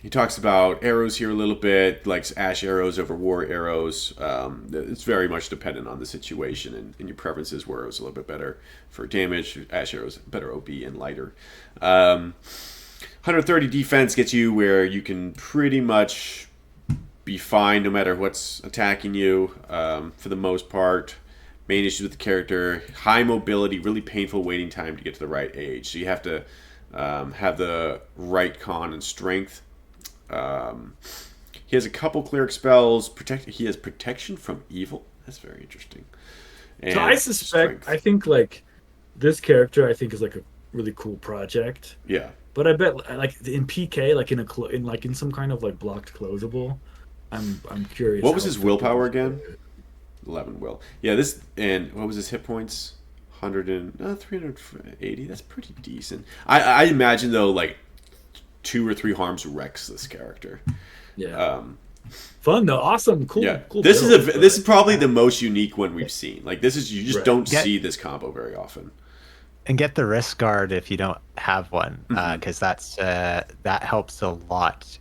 He talks about arrows here a little bit, like ash arrows over war arrows. It's very much dependent on the situation and your preferences. War arrows a little bit better for damage. Ash arrows better OB and lighter. 130 defense gets you where you can pretty much be fine no matter what's attacking you. For the most part, main issues with the character: high mobility, really painful waiting time to get to the right age. So you have to have the right con and strength. He has a couple cleric spells. He has protection from evil. That's very interesting. And so I suspect, strength. I think like this character, I think is like a really cool project. Yeah. But I bet like in PK, like in some kind of like blocked closable, I'm curious. What was how his effective willpower this again? 11 will. Yeah, this, and what was his hit points? 380. That's pretty decent. I imagine though, like 2 or 3 harms wrecks this character. Yeah. Fun though, awesome, cool. Yeah, Cool this build, is probably the most unique one we've seen. Like this is, you just Right. don't see this combo very often. And get the wrist guard if you don't have one, because that helps a lot.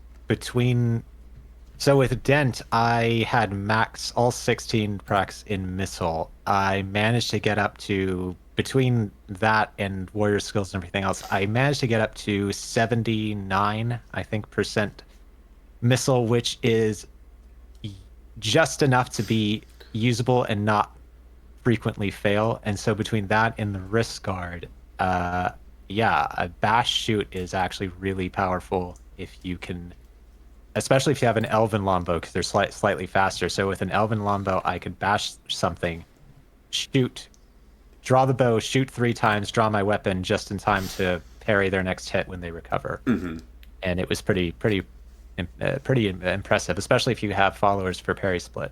So with Dent, I had max all 16 procs in missile. I managed to get up to, between that and warrior skills and everything else, I managed to get up to 79, I think, percent missile, which is just enough to be usable and not frequently fail. And so between that and the wrist guard, a bash shoot is actually really powerful if you can, especially if you have an elven longbow, because they're slightly faster. So with an elven longbow, I could bash something, shoot, draw the bow, shoot 3 times, draw my weapon just in time to parry their next hit when they recover. And it was pretty impressive, especially if you have followers for parry split.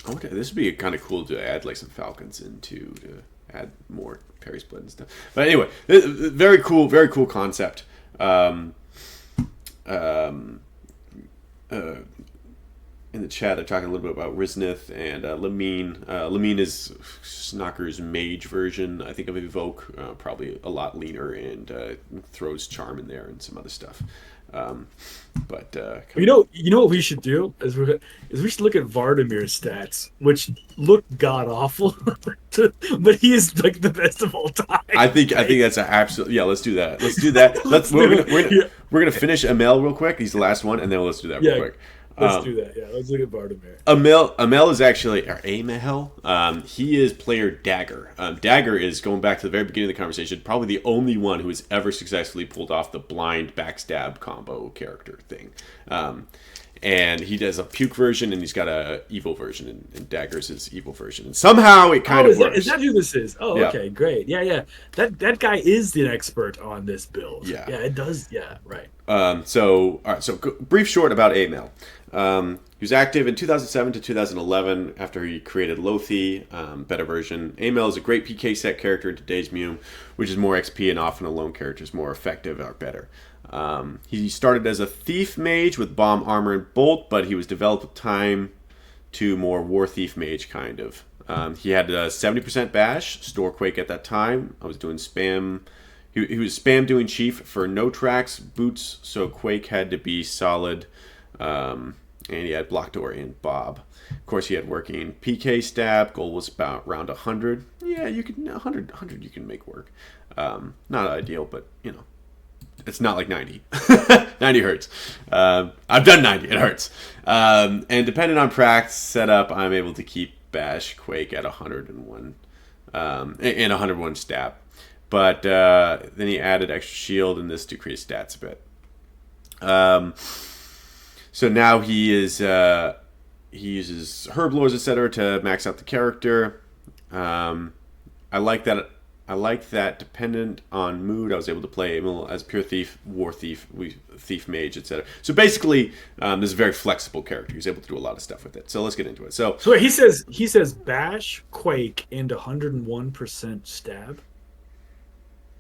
Okay, this would be kind of cool to add like some falcons into to add more parry split and stuff. But anyway, very cool concept. In the chat, they're talking a little bit about Riznith and Lamine. Lamine is Snocker's mage version, I think, of Evoque. Probably a lot leaner and throws charm in there and some other stuff. You know what we should do is we should look at Vardamir's stats, which look god awful, but he is like the best of all time. I think that's an absolute, yeah. Let's do that. We're gonna finish Aiimhel real quick. He's the last one, and then let's do that real quick. Let's do that. Yeah, let's look at Vardamir. Aiimhel is actually, or Aiimhel. He is player Dagger. Dagger is, going back to the very beginning of the conversation, probably the only one who has ever successfully pulled off the blind backstab combo character thing. And he does a puke version, and he's got a evil version, and Dagger's his evil version. And somehow it kind of works. Is that who this is? Oh, Yeah. okay, great. Yeah. That guy is the expert on this build. Yeah. Yeah, it does. Yeah, right. So brief short about Aiimhel. He was active in 2007 to 2011 after he created Lothi, beta version. Aiimhel is a great PK set character in today's MUME, which is more XP and often a lone character is more effective or better. He started as a thief mage with bomb, armor, and bolt, but he was developed with time to more war thief mage kind of. He had a 70% bash, Storequake at that time. I was doing spam. He was spam doing chief for no tracks, boots, so Quake had to be solid. And he had block door and Bob. Of course, he had working PK stab. Goal was about around 100. Yeah, you can 100 you can make work. Not ideal, but you know, it's not like 90. 90 hurts. I've done 90. It hurts. And depending on practice setup, I'm able to keep bash Quake at 101 and 101 stab. But then he added extra shield, and this decreased stats a bit. So now he uses herb lores, etc., to max out the character. I like that I like that dependent on mood, I was able to play Aiimhel as pure thief, war thief, thief mage, etc. So basically, this is a very flexible character. He's able to do a lot of stuff with it. So let's get into it. So wait, he says bash, quake, and 101% stab.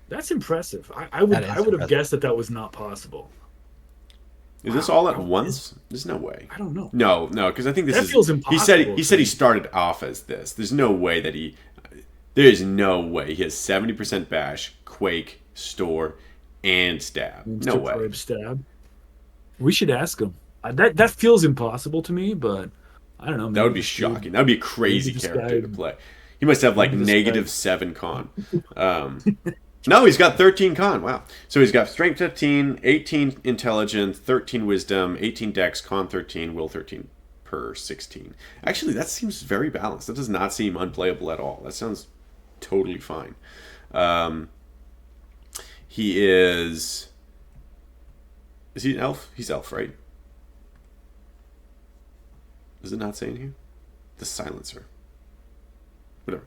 That's impressive. I would have guessed that was not possible. Is this all at once? There's no way. I don't know. No, because I think this feels impossible. He said he started off as this. There's no way that he. There is no way he has 70% bash, quake, store, and stab. No way. Stab. We should ask him. That feels impossible to me, but I don't know. That would be shocking. That would be a crazy character to play. He must have like -7 con. No, he's got 13 con. Wow. So he's got strength 15, 18 intelligence, 13 wisdom, 18 dex, con 13, will 13 per 16. Actually, that seems very balanced. That does not seem unplayable at all. That sounds totally fine. He is he an elf? He's elf, right? Does it not say in here? The silencer. Whatever.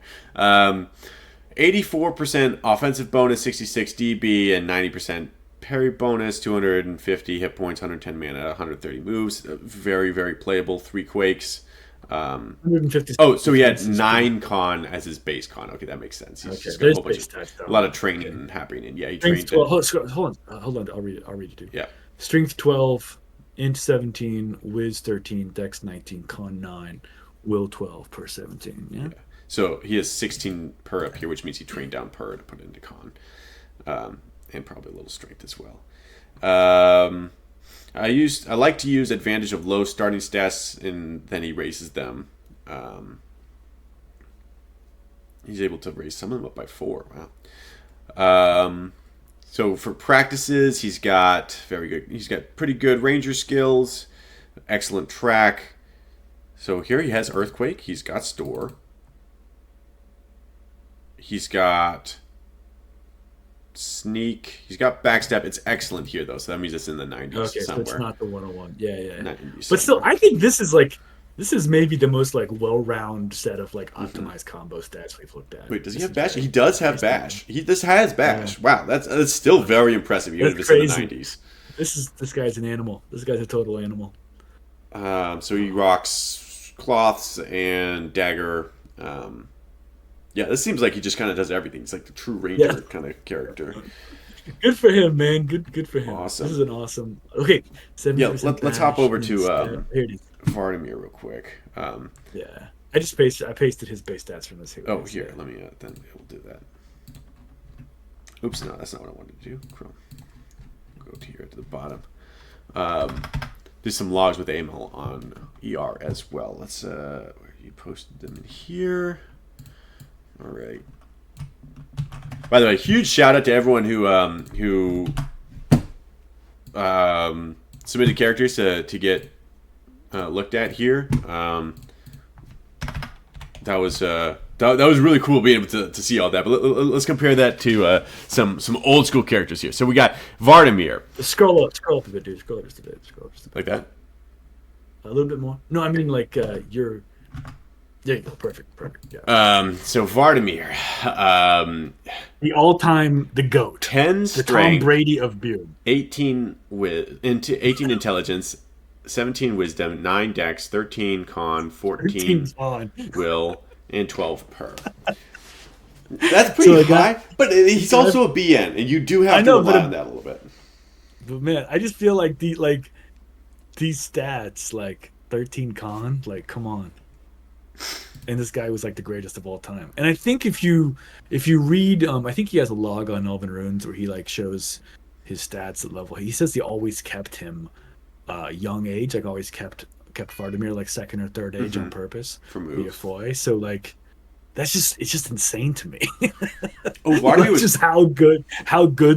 84% offensive bonus, 66 DB, and 90% parry bonus, 250 hit points, 110 mana, 130 moves. Very, very playable. 3 quakes. 150. Oh, so he had 9 con as his base con. Okay, that makes sense. He's just got a whole bunch a lot of training happening. Yeah, he trained. 12, hold on. I'll read it too. Yeah. Strength 12, int 17, wiz 13, dex 19, con 9, will 12 per 17. Yeah. So he has 16 per up here, which means he trained down per to put into con, and probably a little strength as well. I like to use advantage of low starting stats, and then he raises them. He's able to raise some of them up by 4. Wow. So for practices, he's got very good. He's got pretty good ranger skills, excellent track. So here he has earthquake. He's got store. He's got sneak. He's got backstab. It's excellent here, though. So that means it's in the 90s okay, somewhere. So it's not the 101. Yeah. 90s But still, I think this is maybe the most like well-rounded set of like optimized combo stats we've looked at. Wait, does he have bash? He does have bash. This has bash. Wow, that's still very impressive. Even if it's in the 90s. This guy's an animal. This guy's a total animal. So he rocks cloths and dagger. Yeah, this seems like he just kind of does everything. He's like the true ranger kind of character. Good for him, man. Good for him. Awesome. This is an awesome. Okay, 70% let's hop over to here it is. Vardimir real quick. Yeah, I pasted his base stats from this here. Oh, here, let me then we'll do that. Oops, no, that's not what I wanted to do. Chrome. Go to here to the bottom. There's some logs with Aiimhel on ER as well. Let's where you posted them in here. All right. By the way, huge shout out to everyone who submitted characters to get looked at here. That was really cool being able to see all that. But let's compare that to some old school characters here. So we got Vardimir. Scroll up a bit, dude. Scroll up just a bit. Like that? A little bit more. No, I mean like your. There you go. Perfect. Yeah. So Vardimir, the all-time GOAT, 10 strength, the Tom Brady of beard, 18 intelligence, 17 wisdom, 9 dex, 13 con, 14 will, and 12 per. That's pretty high, but he's also a BN, and you do have to rely on that a little bit. But man, I just feel like these stats, like 13 con, like come on. And this guy was like the greatest of all time. And I think if you read, I think he has a log on Elven Runes where he like shows his stats at level. He says he always kept him young age, like always kept Vardimir like second or third age on purpose for moves. Evoque. So like it's just insane to me. Vardimir was just how good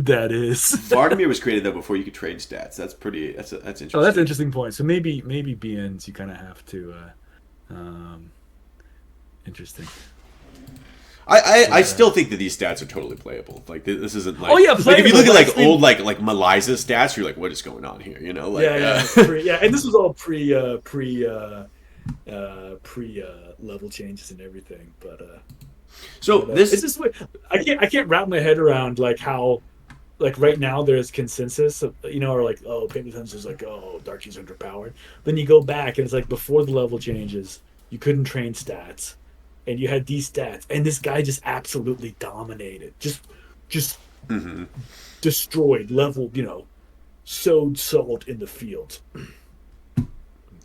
that is. Vardimir was created though before you could trade stats. That's interesting. Oh, that's an interesting point. So maybe BNs you kind of have to. Interesting. I still think that these stats are totally playable. Like this isn't like playable. If you look at like old like Meliza's stats, you're like, what is going on here? You know, like and this was all pre level changes and everything. But So this it's just I can't wrap my head around like how like right now there's consensus of, or like, oh, Painted is like, oh, Darkie's underpowered. Then you go back and it's like before the level changes, you couldn't train stats, and you had these stats, and this guy just absolutely dominated, just destroyed, leveled, sowed salt in the field.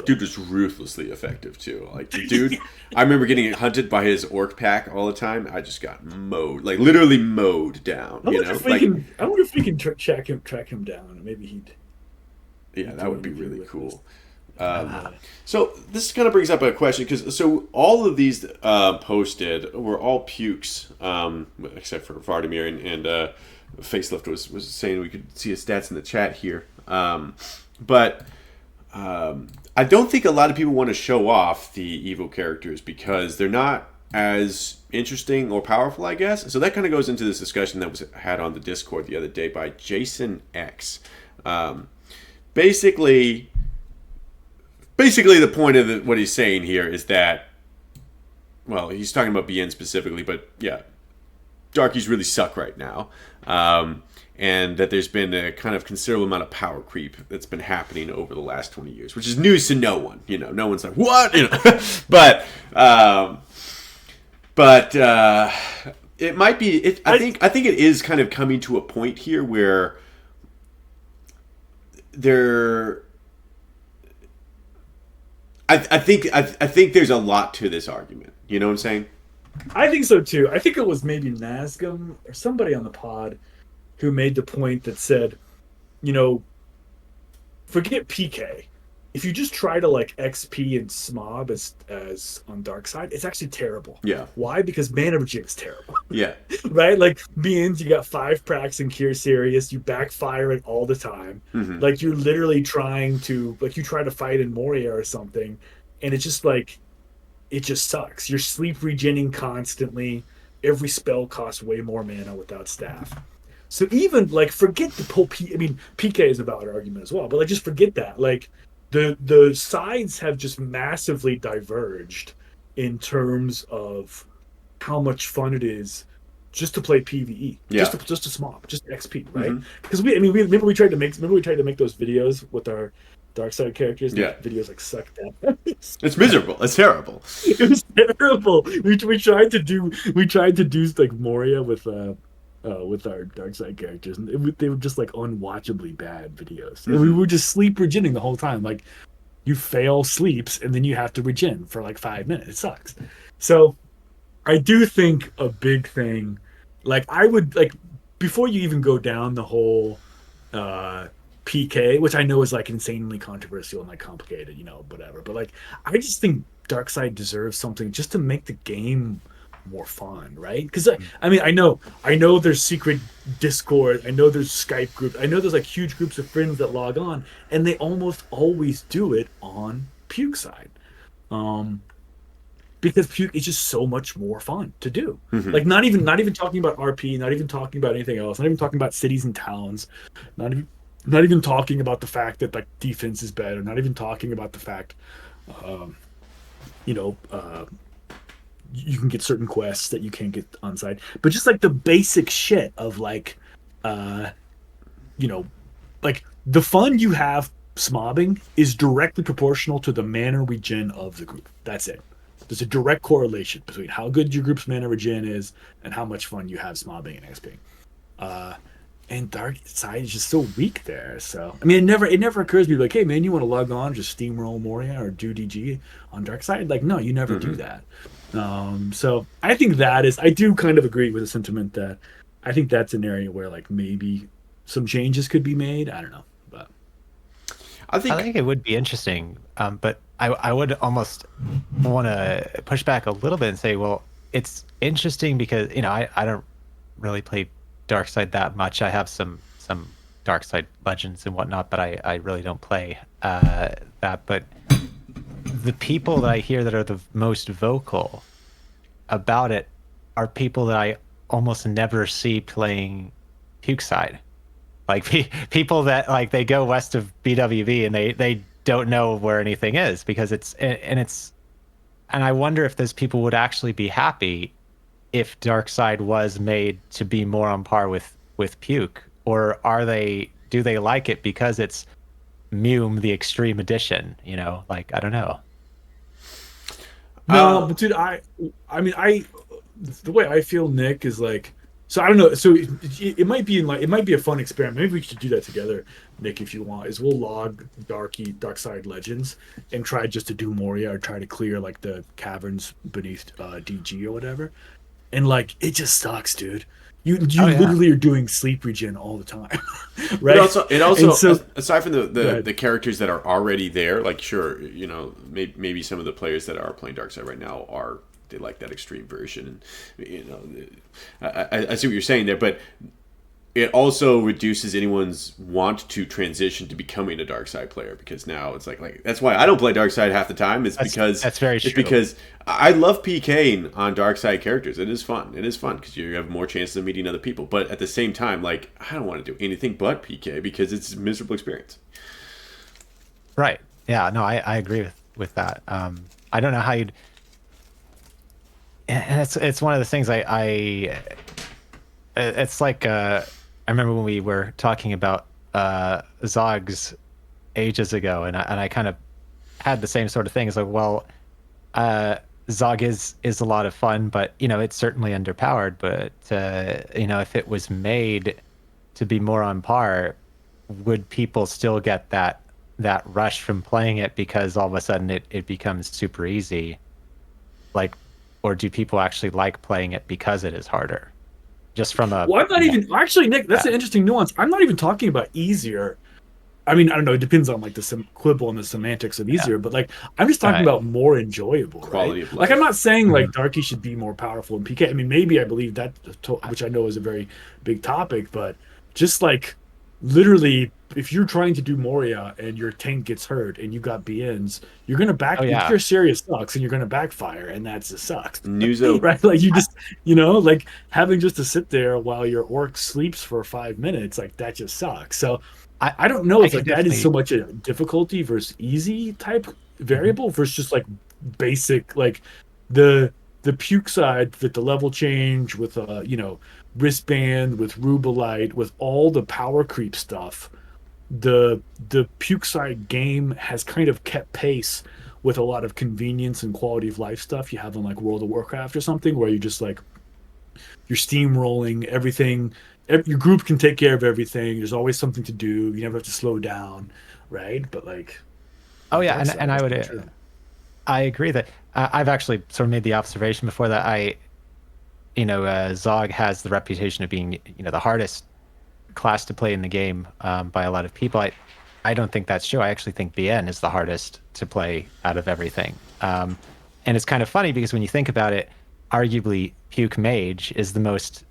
dude was ruthlessly effective too. Like the dude, I remember getting hunted by his orc pack all the time. I just got mowed, like literally mowed down. I wonder if we can track him down. Maybe he'd. Yeah, that would be really cool. So this kind of brings up a question because all of these posted were all pukes, except for Vardimir and Facelift was saying we could see his stats in the chat here, but. I don't think a lot of people want to show off the Evo characters because they're not as interesting or powerful, I guess. So that kind of goes into this discussion that was had on the Discord the other day by Jason X. Basically, the point of what he's saying here is that, well, he's talking about BN specifically, but yeah, Darkies really suck right now. And that there's been a kind of considerable amount of power creep that's been happening over the last 20 years, which is news to no one. No one's like, what? But it might be. I think it is kind of coming to a point here where I think there's a lot to this argument. You know what I'm saying? I think so too. I think it was maybe Nazgum or somebody on the pod who made the point that said, forget PK. If you just try to like XP and SMOB as on Dark Side, it's actually terrible. Yeah. Why? Because mana regen is terrible. Yeah. Right? Like beings, you got 5 Prax and Cure Serious, you backfire it all the time. Mm-hmm. Like you're literally trying to you try to fight in Moria or something, and it's just like it just sucks. You're sleep regenning constantly. Every spell costs way more mana without staff. So even like forget the whole PK is a valid argument as well, but like just forget that. Like the sides have just massively diverged in terms of how much fun it is just to play PvE, just to SMOB, just XP, right? Because remember we tried to make those videos with our Dark Side characters. Yeah, videos like sucked at. It's miserable. It's terrible. It was terrible. We tried to do like Moria with our Dark Side characters, and they were just like unwatchably bad videos. And we were just sleep regenning the whole time. Like you fail sleeps and then you have to regen for like 5 minutes. It sucks. So I do think a big thing, like I would like before you even go down the whole PK, which I know is like insanely controversial and like complicated, whatever. But like I just think Dark Side deserves something just to make the game more fun, right? Because I know there's secret Discord, I know there's Skype groups, I know there's like huge groups of friends that log on, and they almost always do it on Puke Side, because Puke is just so much more fun to do. Like not even talking about RP, not even talking about anything else, not even talking about cities and towns, not even talking about the fact that like defense is better, not even talking about the fact you can get certain quests that you can't get on side, but just like the basic shit of like like the fun you have smobbing is directly proportional to the mana regen of the group. That's it. There's a direct correlation between how good your group's mana regen is and how much fun you have smobbing and XP. And Dark Side is just so weak there. So it never occurs to me like, hey man, you want to log on, just steamroll Moria or do DG on Dark Side? Like, no, you never do that. So I think I do kind of agree with the sentiment that I think that's an area where like maybe some changes could be made. I don't know, but I think it would be interesting. But I would almost want to push back a little bit and say, well, it's interesting because I don't really play Dark Side that much. I have some Dark Side legends and whatnot, but I really don't play that. But the people that I hear that are the most vocal about it are people that I almost never see playing Puke Side. Like people that like they go west of BWB and they don't know where anything is because and I wonder if those people would actually be happy if Darkside was made to be more on par with Puke, or do they like it because it's MUME the Extreme Edition? Like, I don't know. No, but dude, the way I feel, Nick, is like, so I don't know. So it might be it might be a fun experiment. Maybe we should do that together, Nick, if you want. Is we'll log Darkside Legends and try just to do Moria or try to clear like the caverns beneath DG or whatever. And like, it just sucks, dude. You literally are doing sleep regen all the time, right? It also aside from the characters that are already there, like sure, maybe some of the players that are playing Darkside right now they like that extreme version, and I see what you're saying there, but it also reduces anyone's want to transition to becoming a Darkside player, because now it's like that's why I don't play Darkside half the time. That's very true. It's because I love PKing on Darkside characters. It is fun. It is fun because you have more chances of meeting other people. But at the same time, like, I don't want to do anything but PK because it's a miserable experience. Right. Yeah. No, I agree with that. I don't know how you'd. And it's one of the things it's like I remember when we were talking about Zogs ages ago, and I kind of had the same sort of thing. It's like, well, Zog is a lot of fun, but it's certainly underpowered. But if it was made to be more on par, would people still get that rush from playing it because all of a sudden it becomes super easy? Like, or do people actually like playing it because it is harder? Just from a... Well, I'm not even... Actually, Nick, that's an interesting nuance. I'm not even talking about easier. I mean, I don't know. It depends on, like, the quibble and the semantics of easier. But, like, I'm just talking about more enjoyable, quality right? of life. Like, I'm not saying, like, Darky should be more powerful in PK. I mean, maybe I believe that, which I know is a very big topic. But just, like, literally, if you're trying to do Moria and your tank gets hurt and you got BNs, you're going to your serious sucks and you're going to backfire, and that just sucks. Newzo. Right? Like, you just, like, having just to sit there while your orc sleeps for 5 minutes, like, that just sucks. So I don't know if like that is so much a difficulty versus easy type variable versus just like basic, like the Puke side with the level change with wristband, with Rubelite, with all the power creep stuff. The Puke side game has kind of kept pace with a lot of convenience and quality of life stuff you have on like World of Warcraft or something, where you just like you're steamrolling everything. Your group can take care of everything. There's always something to do. You never have to slow down, right? But like, and I agree that I've actually sort of made the observation before that Zog has the reputation of being the hardest class to play in the game by a lot of people. I don't think that's true. I actually think BN is the hardest to play out of everything. And it's kind of funny because when you think about it, arguably Puke Mage is the most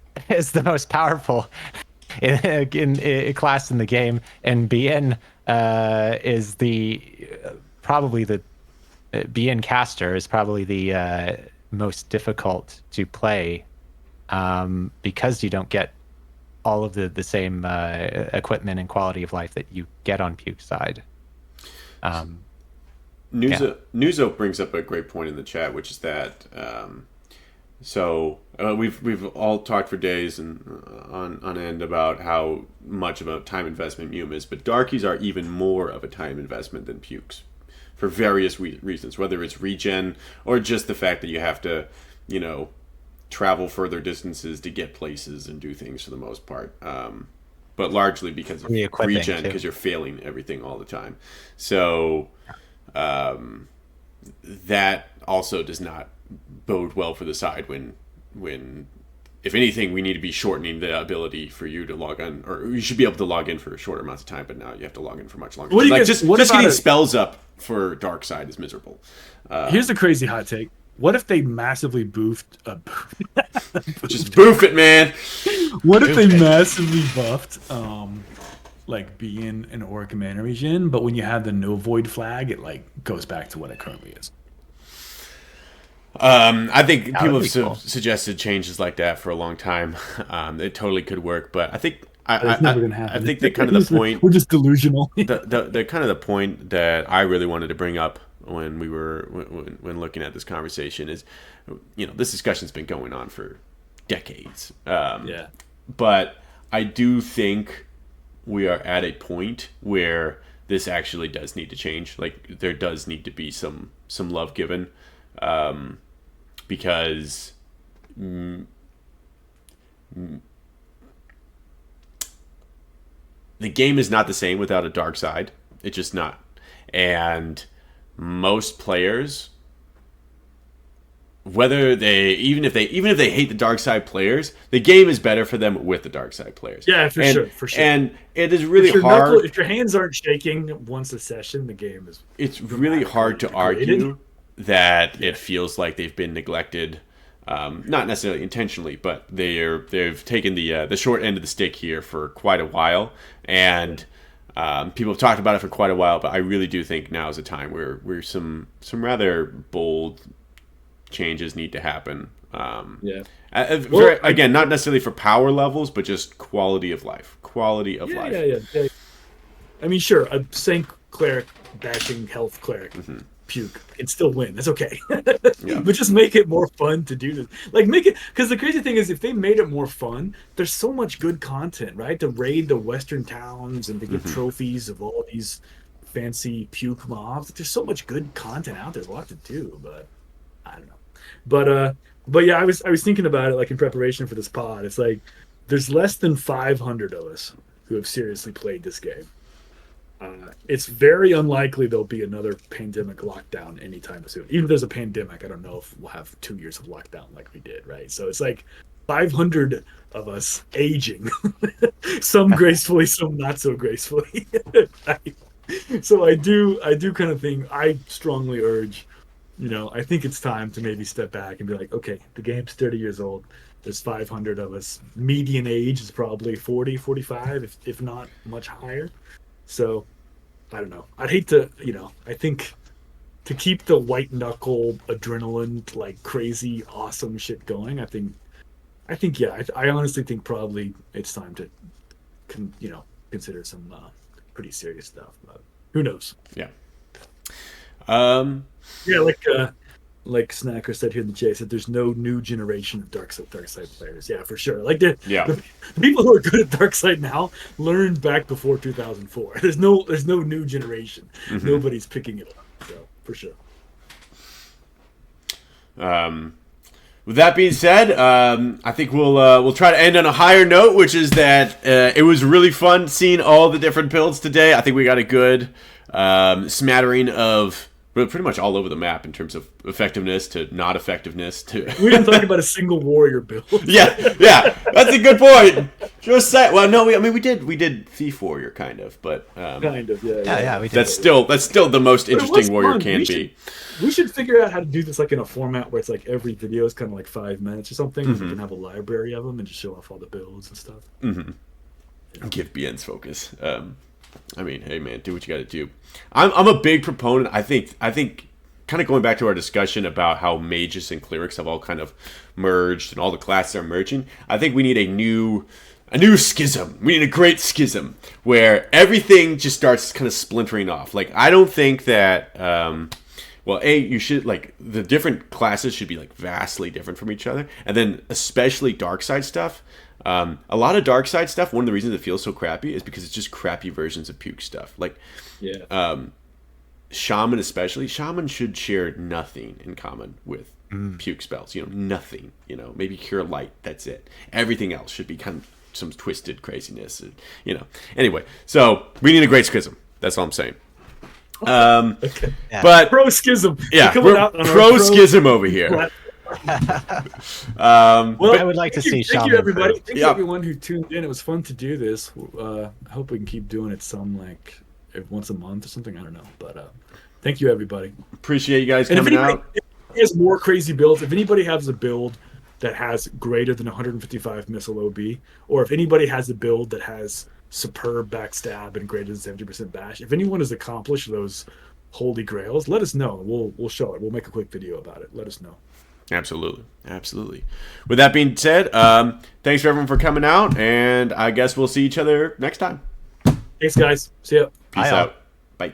powerful in class in the game, and BN is probably the BN caster is probably the most difficult to play because you don't get all of the same equipment and quality of life that you get on Puke side. Nuzo brings up a great point in the chat, which is that we've all talked for days and on end about how much of a time investment MUME is, but Darkies are even more of a time investment than Pukes for various reasons, whether it's regen or just the fact that you have to, travel further distances to get places and do things for the most part. But largely because of regen, because you're failing everything all the time. So that also does not bode well for the side when if anything, we need to be shortening the ability for you to log on, or you should be able to log in for shorter amounts of time, but now you have to log in for much longer. Just getting spells up for Dark Side is miserable. Here's a crazy hot take. What if they massively boofed? Just boof it, man. What if they massively buffed, like being an Orc mana regen, but when you have the no void flag, it like goes back to what it currently is. I think people have suggested changes like that for a long time. It totally could work, but I think it's never gonna happen. I think that kind of the point. We're just delusional. the kind of the point that I really wanted to bring up when we were when looking at this conversation is, this discussion's been going on for decades. Yeah. But I do think we are at a point where this actually does need to change. Like, there does need to be some love given, because the game is not the same without a dark side. It's just not. And most players, whether they even if they hate the dark side players, the game is better for them with the dark side players. Yeah, for sure. And it is really hard. If your hands aren't shaking once a session, the game is. It's really hard to argue that it feels like they've been neglected. Not necessarily intentionally, but they've taken the short end of the stick here for quite a while, and people have talked about it for quite a while. But I really do think now is a time where some rather bold changes need to happen. Again, not necessarily for power levels, but just quality of life. Yeah. I mean, sure, a Saint cleric bashing health cleric. Puke and still win. That's okay. But just make it more fun to do this. Like, make it, because the crazy thing is, if they made it more fun, there's so much good content, right? To raid the western towns and to get trophies of all these fancy puke mobs. There's so much good content out there. There's a lot to do, but I don't know. But yeah, I was thinking about it, like, in preparation for this pod. It's like there's less than 500 of us who have seriously played this game. It's very unlikely there'll be another pandemic lockdown anytime soon. Even if there's a pandemic, I don't know if we'll have 2 years of lockdown like we did, right? So it's like 500 of us aging, some gracefully, some not so gracefully. So I do kind of think, I strongly urge, I think it's time to maybe step back and be like, okay, the game's 30 years old. There's 500 of us. Median age is probably 40, 45, if not much higher. So, I don't know. I'd hate to, I think to keep the white knuckle adrenaline, like, crazy, awesome shit going, I honestly think probably it's time to, consider some pretty serious stuff. But who knows? Yeah. Yeah, like Snacker said here in the chat, said there's no new generation of dark side players. Yeah, for sure. Like the people who are good at dark side now learned back before 2004. There's no new generation. Nobody's picking it up. So for sure. With that being said, I think we'll try to end on a higher note, which is that it was really fun seeing all the different builds today. I think we got a good smattering of. But pretty much all over the map in terms of effectiveness to not effectiveness to. We didn't talk about a single warrior build. yeah, that's a good point. Just say, well, no, we did thief warrior kind of, but kind of, yeah. We did. That's still the most interesting warrior can be. We should figure out how to do this, like, in a format where it's like every video is kind of like 5 minutes or something. We can have a library of them and just show off all the builds and stuff. Give BNs focus. I mean, hey man, do what you got to do. I'm a big proponent. I think kind of going back to our discussion about how mages and clerics have all kind of merged and all the classes are merging. I think we need a new schism. We need a great schism where everything just starts kind of splintering off. Like, I don't think that you should, like, the different classes should be, like, vastly different from each other, and then especially dark side stuff. A lot of dark side stuff, one of the reasons it feels so crappy is because it's just crappy versions of puke stuff. Like, shaman especially. Shaman should share nothing in common with puke spells. Nothing. Maybe cure light. That's it. Everything else should be kind of some twisted craziness. Anyway, so we need a great schism. That's all I'm saying. Okay. But pro schism. Yeah, we're pro schism over here. I would like to see Shaman. Thank you, everybody. Thanks everyone who tuned in. It was fun to do this. I hope we can keep doing it once a month or something. I don't know, but thank you, everybody. Appreciate you guys coming out. If anybody has more crazy builds, if anybody has a build that has greater than 155 missile OB, or if anybody has a build that has superb backstab and greater than 70% bash, if anyone has accomplished those holy grails, let us know. We'll show it. We'll make a quick video about it. Let us know. Absolutely. With that being said, thanks for everyone for coming out, and I guess we'll see each other next time. Thanks, guys. See ya. Peace out. Bye.